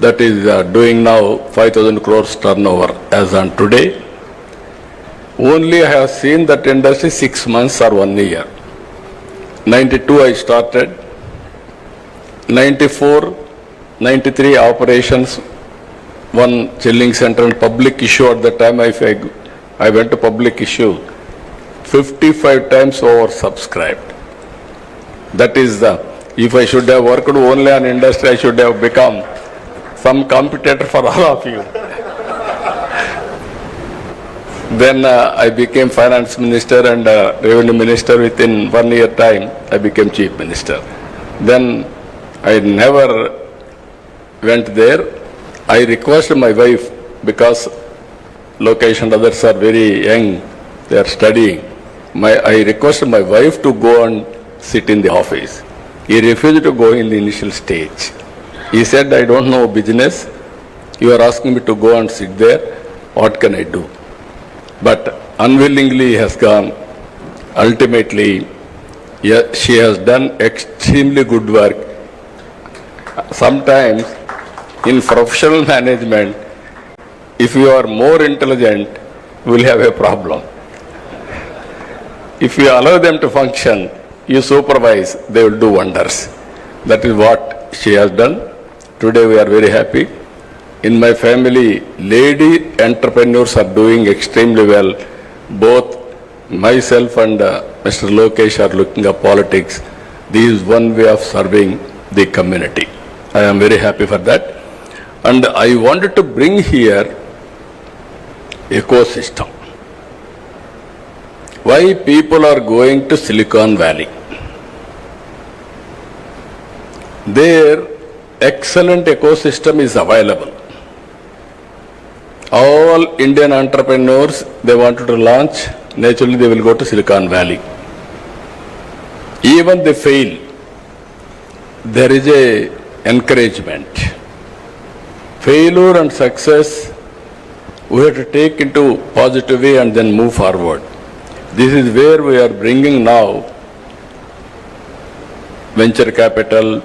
that is doing now 5,000 crores turnover as on today. Only I have seen that industry 6 months or 1 year. 92 I started. 94, 93 operations, one chilling center and public issue at the time I went to public issue, 55 times oversubscribed. That is if I should have worked only on industry, I should have become some competitor for all of you. Then I became finance minister and revenue minister. Within 1 year time, I became chief minister. Then I never went there. I requested my wife, because Lokesh and others are very young, they are studying. I requested my wife to go and sit in the office. He refused to go in the initial stage. He said, I don't know business. You are asking me to go and sit there. What can I do? But unwillingly he has gone. Ultimately, she has done extremely good work. Sometimes in professional management, if you are more intelligent, you will have a problem. If you allow them to function, you supervise, they will do wonders. That is what she has done. Today we are very happy. In my family, lady entrepreneurs are doing extremely well. Both myself and Mr. Lokesh are looking at politics. This is one way of serving the community. I am very happy for that. And I wanted to bring here ecosystem. Why people are going to Silicon Valley? There, excellent ecosystem is available. All Indian entrepreneurs, they wanted to launch, naturally they will go to Silicon Valley. Even they fail, there is a encouragement. Failure and success, we have to take into positive way and then move forward. This is where we are bringing now venture capital,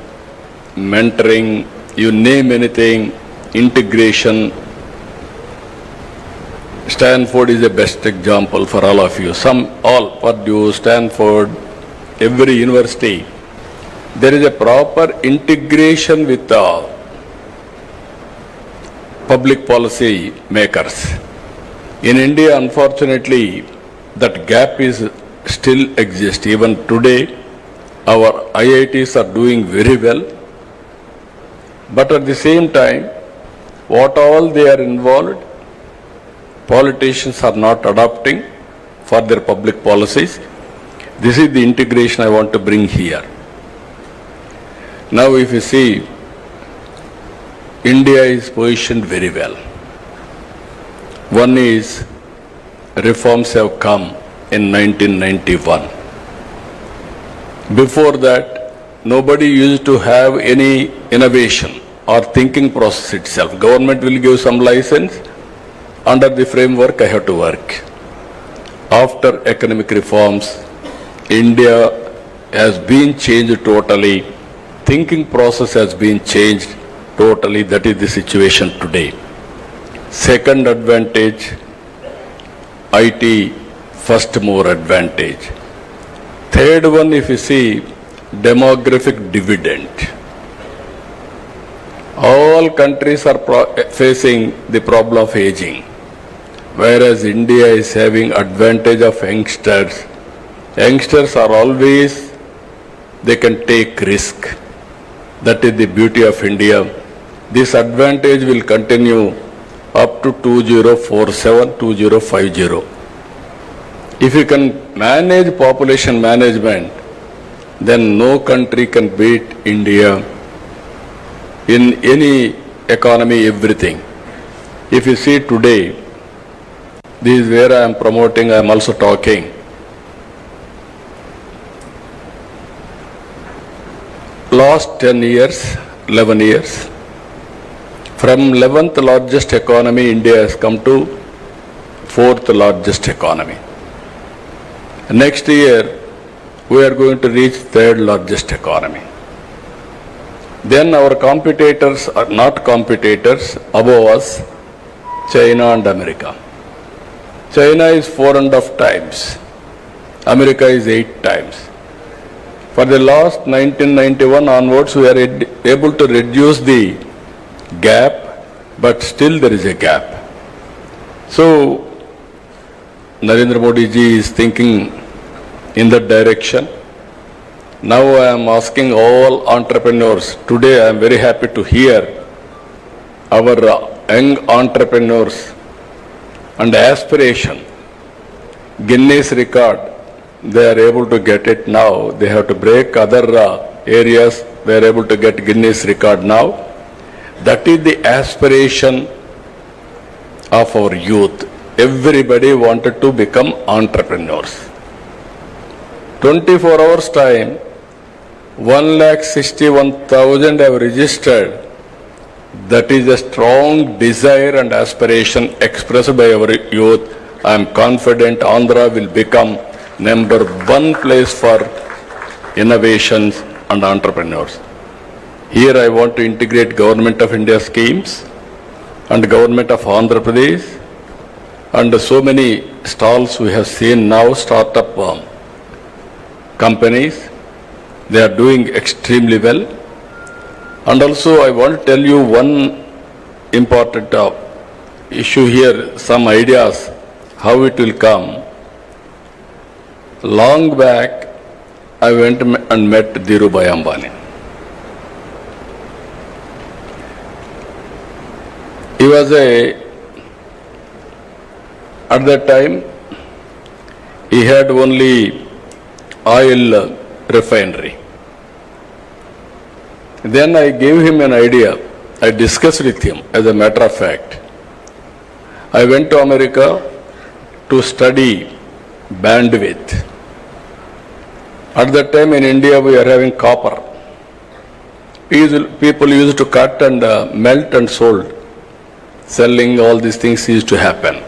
mentoring, you name anything, integration. Stanford is the best example for all of you. Purdue, Stanford, every university. There is a proper integration with the public policy makers. In India, unfortunately, that gap is still exists. Even today, our IITs are doing very well. But at the same time, what all they are involved, politicians are not adopting for their public policies. This is the integration I want to bring here. Now if you see, India is positioned very well. One is, reforms have come in 1991. Before that, nobody used to have any innovation or thinking process itself. Government will give some license, under the framework I have to work. After economic reforms, India has been changed totally. Thinking process has been changed totally. That is the situation today. Second advantage, IT first mover advantage. Third one, if you see, demographic dividend. All countries are facing the problem of aging, whereas India is having advantage of youngsters. Youngsters are always, they can take risk. That is the beauty of India. This advantage will continue up to 2047, 2050. If you can manage population management, then no country can beat India in any economy, everything. If you see today, this is where I am promoting, I am also talking. Last 10 years, 11 years, from 11th largest economy, India has come to 4th largest economy. Next year, we are going to reach 3rd largest economy. Then our competitors are not competitors, above us, China and America. China is 4.5 times. America is 8 times. For the last 1991 onwards, we are able to reduce the gap, but still there is a gap. So, Narendra Modi ji is thinking in that direction. Now I am asking all entrepreneurs, today I am very happy to hear our young entrepreneurs and aspiration, Guinness record, they are able to get it now. They have to break other areas. They are able to get Guinness record now. That is the aspiration of our youth. Everybody wanted to become entrepreneurs. 24 hours time, 1,61,000 have registered. That is a strong desire and aspiration expressed by our youth. I am confident Andhra will become number one place for innovations and entrepreneurs. Here I want to integrate Government of India schemes and Government of Andhra Pradesh and so many stalls we have seen now, startup companies. They are doing extremely well. And also I want to tell you one important issue here, some ideas how it will come. Long back, I went and met Dhirubhai Ambani. He was at that time, he had only oil refinery. Then I gave him an idea. I discussed with him, as a matter of fact. I went to America to study bandwidth. At that time in India we are having copper. People used to cut and melt and sold. Selling, all these things used to happen.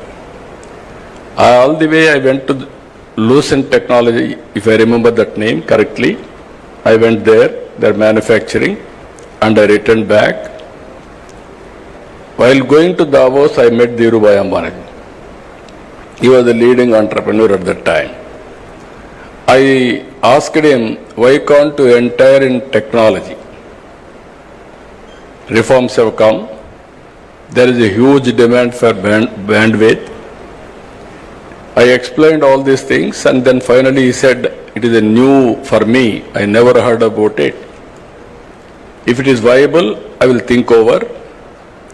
All the way I went to Lucent Technology, if I remember that name correctly. I went there, they're manufacturing, and I returned back. While going to Davos, I met Dhirubhai Ambani. He was a leading entrepreneur at that time. I asked him, why can't you enter in technology? Reforms have come. There is a huge demand for bandwidth. I explained all these things and then finally he said, it is a new for me. I never heard about it. If it is viable, I will think over.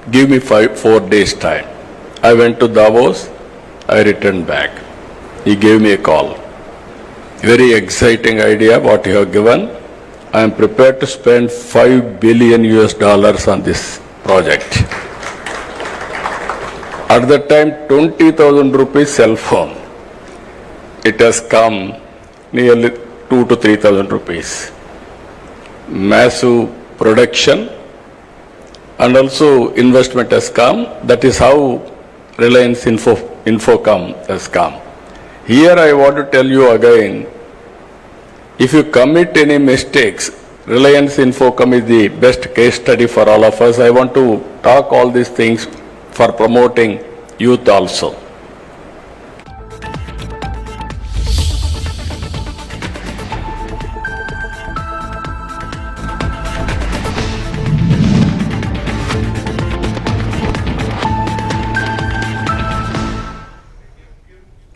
Give me 4 days time. I went to Davos. I returned back. He gave me a call. Very exciting idea what you have given. I am prepared to spend $5 billion on this project. At that time, 20,000 rupees cell phone. It has come nearly 2,000 to 3,000 rupees. Massive production and also investment has come. That is how Reliance Infocom has come. Here I want to tell you again, if you commit any mistakes, Reliance Infocom is the best case study for all of us. I want to talk all these things for promoting youth also.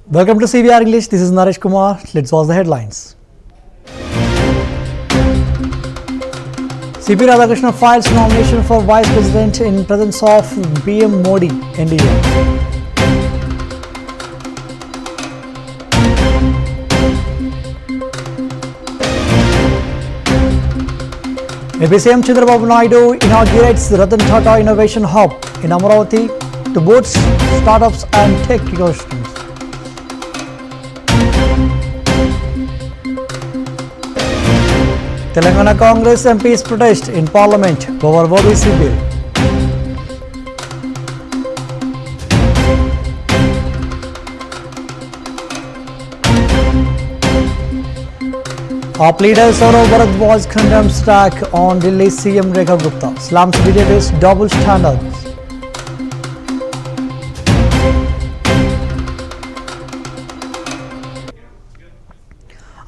Welcome to CVR English. This is Naresh Kumar. Let's watch the headlines. CP Radhakrishnan files nomination for Vice President in presence of PM Modi, NDA. AP CM Chandrababu Naidu inaugurates the Ratan Tata Innovation Hub in Amaravati to boost startups and tech ecosystems. Telangana Congress MPs protest in Parliament over OBC bill. Top leader Saurav Bharadwaj condemns attack on Delhi CM Rekha Gupta. Slams BJP's double standards.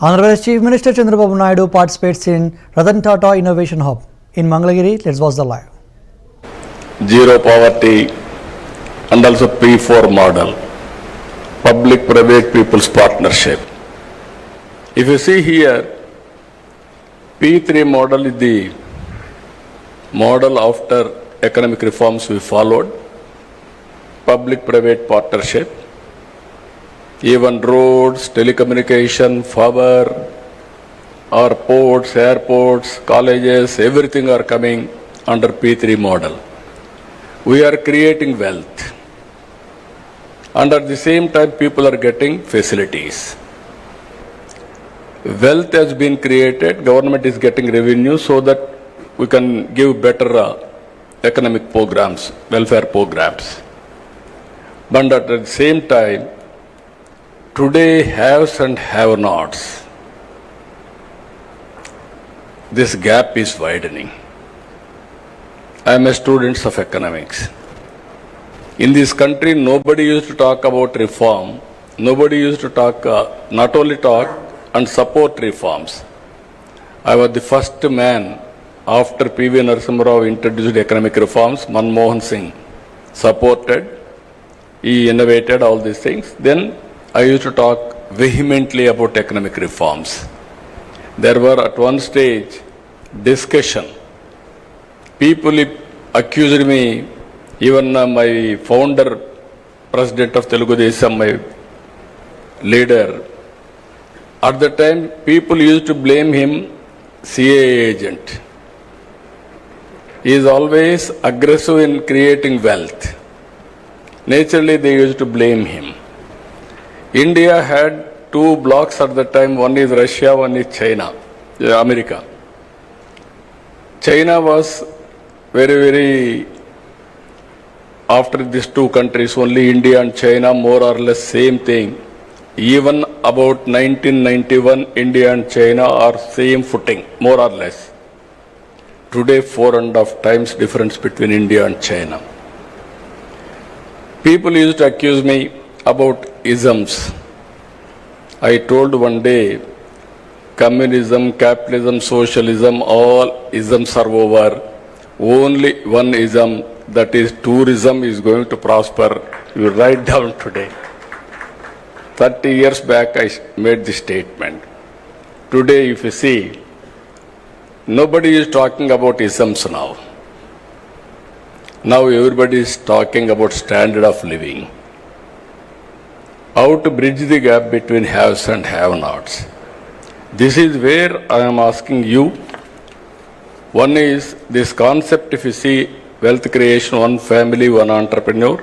Andhra Pradesh Chief Minister Chandrababu Naidu participates in Ratan Tata Innovation Hub in Mangalagiri. Let's watch the live. Zero poverty and also P4 model, public-private people's partnership. If you see here, P3 model is the model after economic reforms we followed. Public-private partnership, even roads, telecommunication, power, our ports, airports, colleges, everything are coming under P3 model. We are creating wealth. And at the same time, people are getting facilities. Wealth has been created, government is getting revenue so that we can give better economic programs, welfare programs. But at the same time, today haves and have-nots. This gap is widening. I am a student of economics. In this country, nobody used to talk about reform. Nobody used to talk, not only talk and support reforms. I was the first man after P.V. Narasimha Rao introduced economic reforms. Manmohan Singh supported. He innovated all these things. Then I used to talk vehemently about economic reforms. There were at one stage discussion. People accused me, even my founder, president of Telugu Desam, my leader. At the time, people used to blame him CA agent. He is always aggressive in creating wealth. Naturally, they used to blame him. India had two blocks at the time. One is Russia, one is China, America. China was very, after these two countries, only India and China, more or less same thing. Even about 1991, India and China are same footing, more or less. Today, 4.5 times difference between India and China. People used to accuse me about isms. I told one day, communism, capitalism, socialism, all isms are over. Only one ism, that is tourism, is going to prosper. You write down today. 30 years back, I made this statement. Today, if you see, nobody is talking about isms now. Now everybody is talking about standard of living. How to bridge the gap between haves and have-nots. This is where I am asking you. One is this concept, if you see wealth creation, one family, one entrepreneur.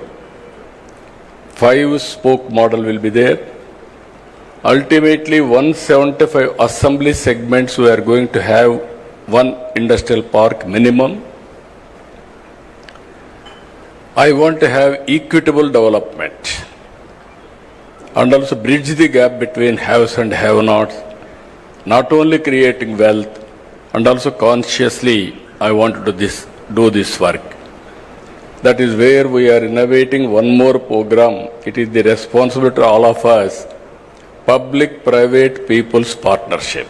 5-spoke model will be there. Ultimately, 175 assembly segments we are going to have one industrial park minimum. I want to have equitable development and also bridge the gap between haves and have-nots, not only creating wealth and also consciously I want to do this work. That is where we are innovating one more program. It is the responsibility of all of us, public-private people's partnership.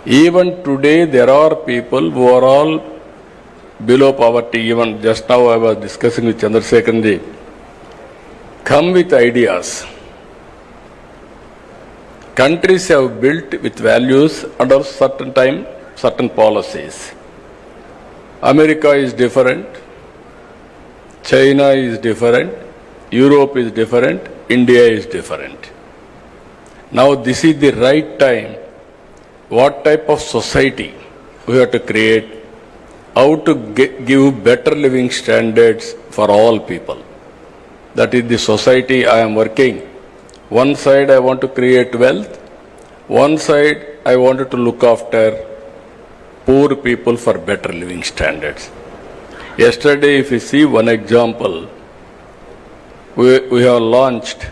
Even today there are people who are all below poverty. Even just now I was discussing with Chandrasekhar ji. Come with ideas. Countries have built with values and also certain time, certain policies. America is different. China is different. Europe is different. India is different. Now this is the right time. What type of society we have to create, how to give better living standards for all people. That is the society I am working. One side I want to create wealth, one side I wanted to look after poor people for better living standards. Yesterday, if you see one example, we have launched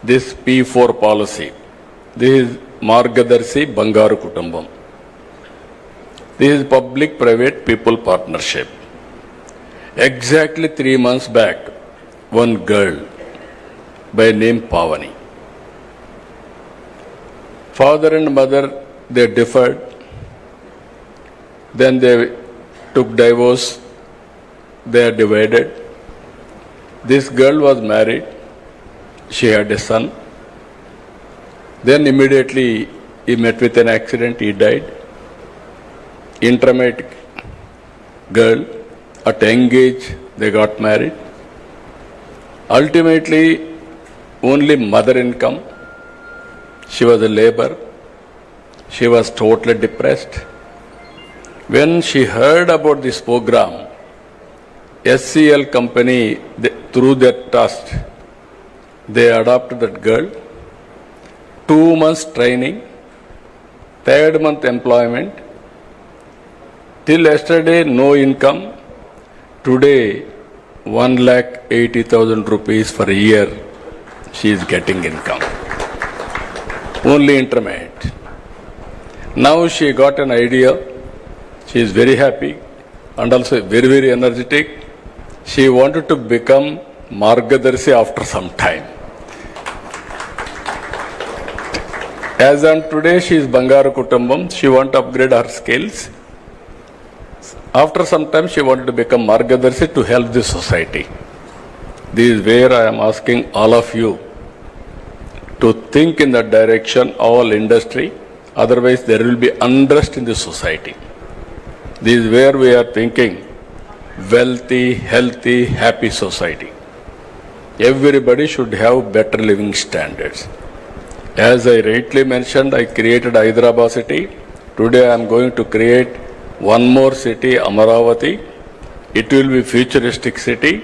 this P4 policy. This is Margadarshi Bangaru Kutumbam. This is public-private people partnership. Exactly 3 months back, one girl by name Pavani. Father and mother, they differed. Then they took divorce. They are divided. This girl was married. She had a son. Then immediately he met with an accident. He died. intermediate girl. At young age, they got married. Ultimately, only mother income. She was a labor. She was totally depressed. When she heard about this program, SCL company, through their trust, they adopted that girl. 2 months training, 3rd month employment. Till yesterday, no income. Today, 1,80,000 rupees for a year, she is getting income. Only intermediate. Now she got an idea. She is very happy and also very, very energetic. She wanted to become Margadarshi after some time. As on today, she is Bangaru Kutumbam. She wants to upgrade her skills. After some time, she wanted to become Margadarshi to help the society. This is where I am asking all of you to think in that direction, all industry. Otherwise, there will be unrest in the society. This is where we are thinking wealthy, healthy, happy society. Everybody should have better living standards. As I rightly mentioned, I created Hyderabad city. Today I am going to create one more city, Amaravati. It will be futuristic city.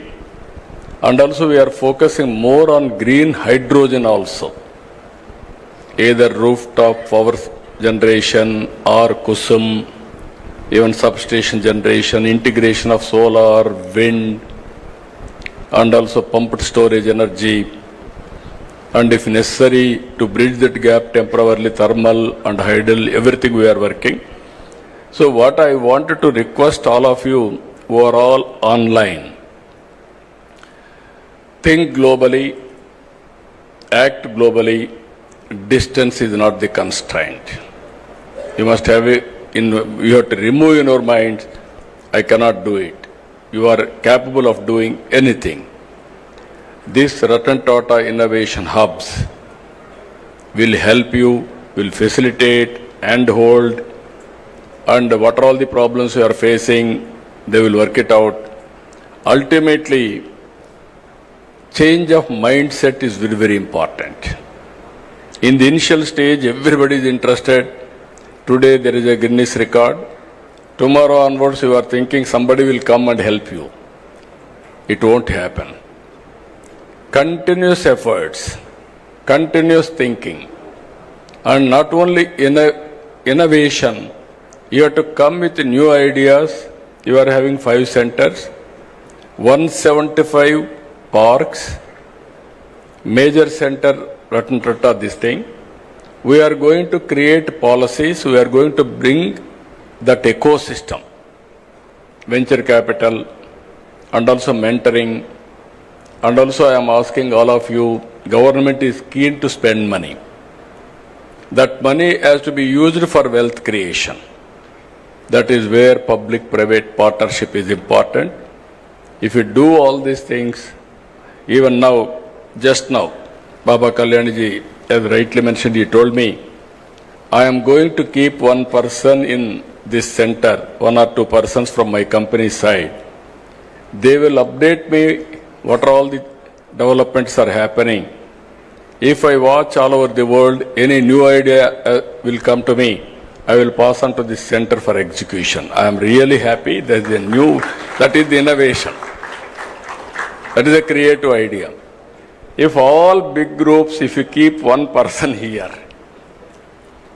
And also we are focusing more on green hydrogen also. Either rooftop power generation or Kusum, even substation generation, integration of solar, wind, and also pumped storage energy. And if necessary, to bridge that gap temporarily, thermal and hydel, everything we are working. So what I wanted to request all of you who are all online, think globally, act globally. Distance is not the constraint. You must have you have to remove in your mind, I cannot do it. You are capable of doing anything. This Ratan Tata Innovation Hubs will help you, will facilitate and hold, and what are all the problems you are facing, they will work it out. Ultimately, change of mindset is very, very important. In the initial stage, everybody is interested. Today there is a Guinness record. Tomorrow onwards, you are thinking somebody will come and help you. It won't happen. Continuous efforts, continuous thinking, and not only innovation, you have to come with new ideas. You are having 5 centers, 175 parks, major center, Ratan Tata, this thing. We are going to create policies. We are going to bring that ecosystem, venture capital, and also mentoring. And also I am asking all of you, government is keen to spend money. That money has to be used for wealth creation. That is where public-private partnership is important. If you do all these things, even now, just now, Baba Kalyaniji, as rightly mentioned, he told me, I am going to keep one person in this center, 1 or 2 persons from my company side. They will update me what are all the developments are happening. If I watch all over the world, any new idea will come to me. I will pass on to this center for execution. I am really happy. There is a new, that is the innovation. That is a creative idea. If all big groups, if you keep one person here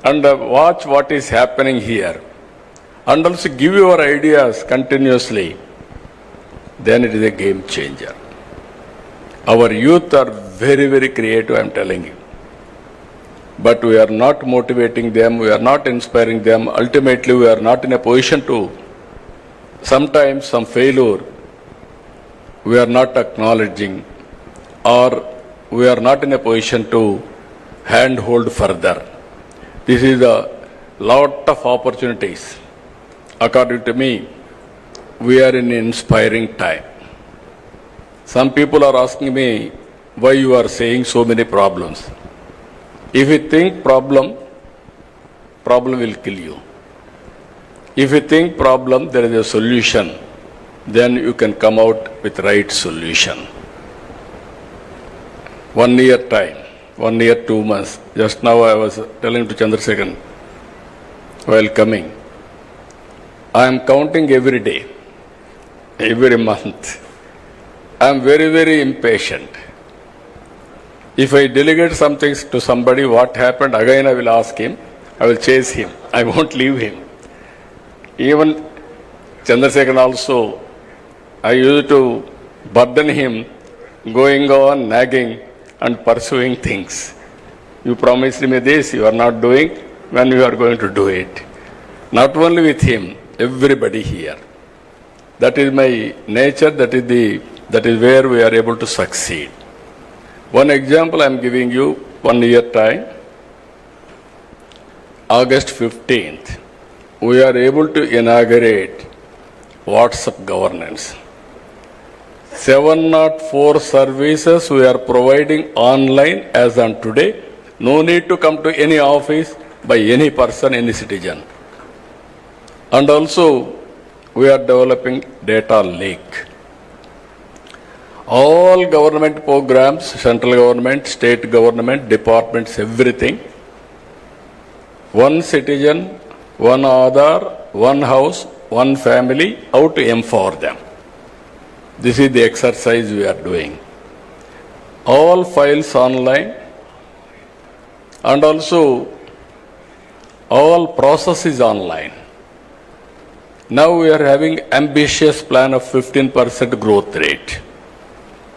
and watch what is happening here and also give your ideas continuously, then it is a game changer. Our youth are very, very creative, I am telling you. But we are not motivating them, we are not inspiring them. Ultimately, we are not in a position to, sometimes some failure, we are not acknowledging, or we are not in a position to handhold further. This is a lot of opportunities. According to me, we are in an inspiring time. Some people are asking me why you are saying so many problems. If you think problem will kill you. If you think problem, there is a solution, then you can come out with right solution. 1 year time, 1 year, 2 months. Just now I was telling to Chandrasekhar while coming, I am counting every day, every month. I am very, very impatient. If I delegate something to somebody, what happened, again I will ask him, I will chase him, I won't leave him. Even Chandrasekhar also, I used to burden him, going on, nagging and pursuing things. You promised me this, you are not doing, when you are going to do it. Not only with him, everybody here. That is my nature, that is where we are able to succeed. One example I am giving you, 1 year time. August 15th, we are able to inaugurate WhatsApp governance. 704 services we are providing online as on today. No need to come to any office by any person, any citizen. And also, we are developing data lake. All government programs, central government, state government, departments, everything. One citizen, one Aadhaar, one house, one family, how to empower them. This is the exercise we are doing. All files online, and also all processes online. Now we are having ambitious plan of 15% growth rate.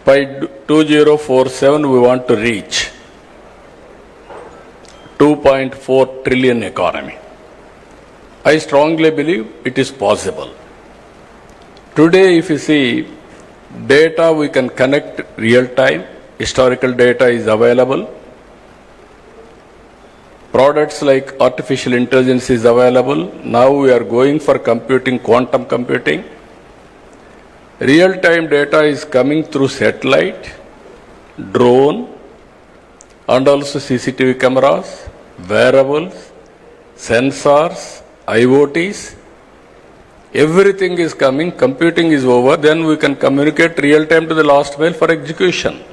By 2047 we want to reach 2.4 trillion economy. I strongly believe it is possible. Today if you see, data we can connect real time, historical data is available. Products like artificial intelligence is available. Now we are going for computing, quantum computing. Real-time data is coming through satellite, drone, and also CCTV cameras, wearables, sensors, IoTs. Everything is coming, computing is over, then we can communicate real-time to the last mile for execution.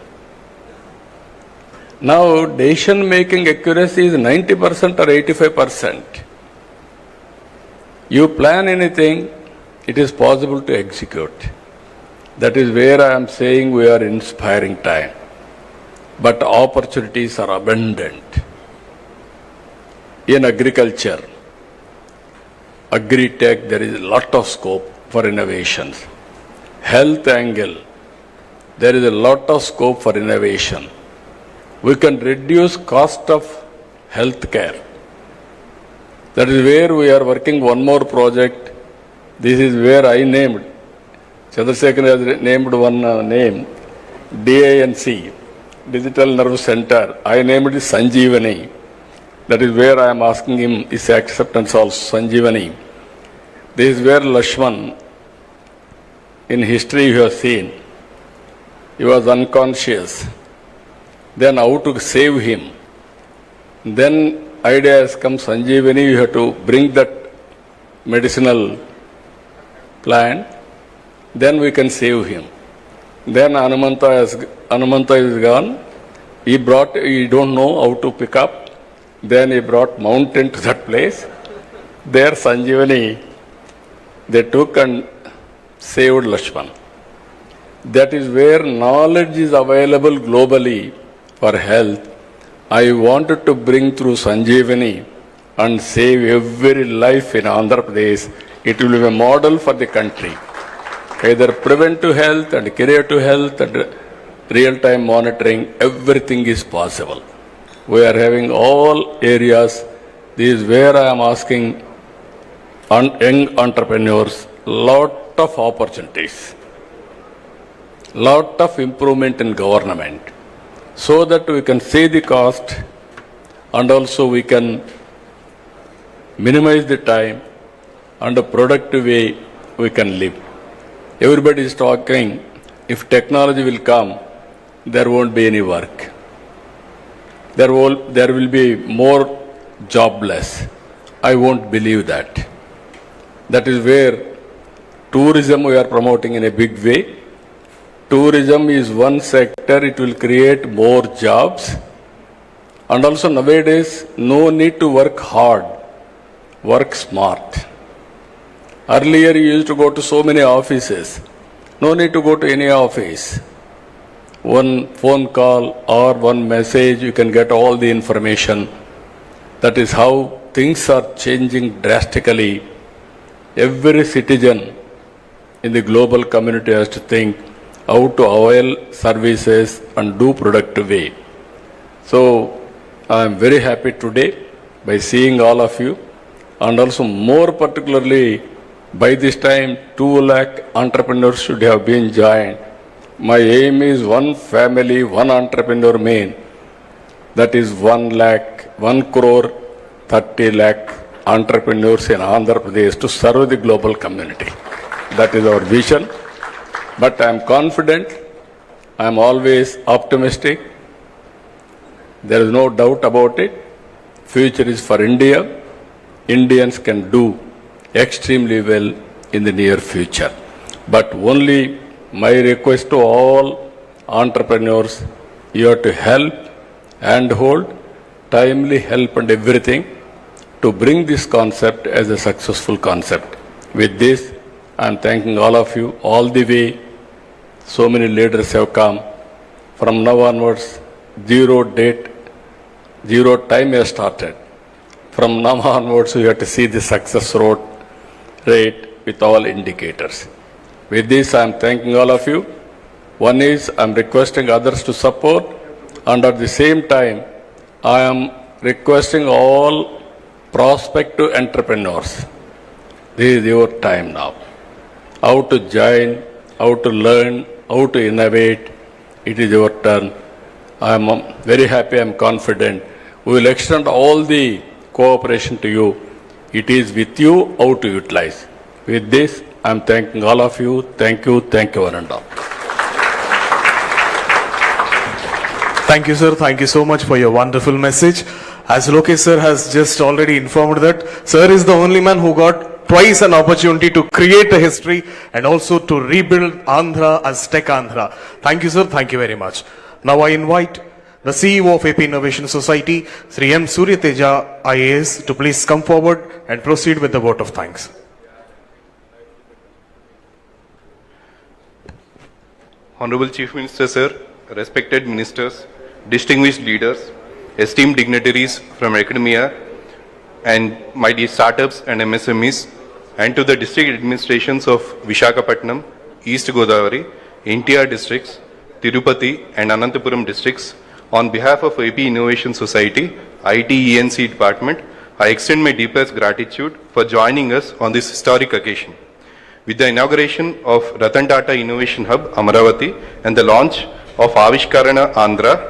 Now, decision-making accuracy is 90% or 85%. You plan anything, it is possible to execute. That is where I am saying we are inspiring time. But opportunities are abundant. In agriculture, agri-tech, there is a lot of scope for innovations. Health angle, there is a lot of scope for innovation. We can reduce cost of health care. That is where we are working one more project. This is where I named, Chandrasekhar has named one name, DANC, Digital Nerve Center. I named it Sanjeevani. That is where I am asking him his acceptance also, Sanjeevani. This is where Lakshman, in history you have seen, he was unconscious. Then how to save him. Then idea has come, Sanjeevani, you have to bring that medicinal plant, then we can save him. Then Anumanta is gone. He don't know how to pick up. Then he brought mountain to that place. There Sanjeevani, they took and saved Lakshman. That is where knowledge is available globally for health. I wanted to bring through Sanjeevani and save every life in Andhra Pradesh. It will be a model for the country. Either preventive health and curative health and real-time monitoring, everything is possible. We are having all areas. This is where I am asking young entrepreneurs, lot of opportunities, lot of improvement in government, so that we can save the cost and also we can minimize the time and a productive way we can live. Everybody is talking, if technology will come, there won't be any work. There will be more jobless. I won't believe that. That is where tourism we are promoting in a big way. Tourism is one sector, it will create more jobs. And also nowadays, no need to work hard, work smart. Earlier you used to go to so many offices. No need to go to any office. One phone call or one message, you can get all the information. That is how things are changing drastically. Every citizen in the global community has to think how to avail services and do productive way. So I am very happy today by seeing all of you, and also more particularly by this time 2 lakh entrepreneurs should have been joined. My aim is one family, one entrepreneur main. That is 1 crore 30 lakh entrepreneurs in Andhra Pradesh to serve the global community. That is our vision. But I am confident, I am always optimistic. There is no doubt about it. Future is for India. Indians can do extremely well in the near future. But only my request to all entrepreneurs, you have to help and hold, timely help and everything to bring this concept as a successful concept. With this, I am thanking all of you all the way. So many leaders have come. From now onwards, zero date, zero time has started. From now onwards, we have to see the success rate with all indicators. With this, I am thanking all of you. One is, I am requesting others to support, and at the same time, I am requesting all prospective entrepreneurs. This is your time now. How to join, how to learn, how to innovate, it is your turn. I am very happy, I am confident. We will extend all the cooperation to you. It is with you how to utilize. With this, I am thanking all of you. Thank you, one and all. Thank you, sir. Thank you so much for your wonderful message. As Lokesh sir has just already informed that, sir is the only man who got twice an opportunity to create a history and also to rebuild Andhra as Tech Andhra. Thank you, sir. Thank you very much. Now I invite the CEO of AP Innovation Society, Sri M. Suryateja IAS, to please come forward and proceed with the vote of thanks. Honorable Chief Minister, sir, respected ministers, distinguished leaders, esteemed dignitaries from academia, and my dear startups and MSMEs, and to the district administrations of Visakhapatnam, East Godavari, NTR districts, Tirupati, and Anantapuram districts, on behalf of AP Innovation Society, IT ENC department, I extend my deepest gratitude for joining us on this historic occasion. With the inauguration of Ratan Tata Innovation Hub, Amaravati, and the launch of Avishkarana Andhra,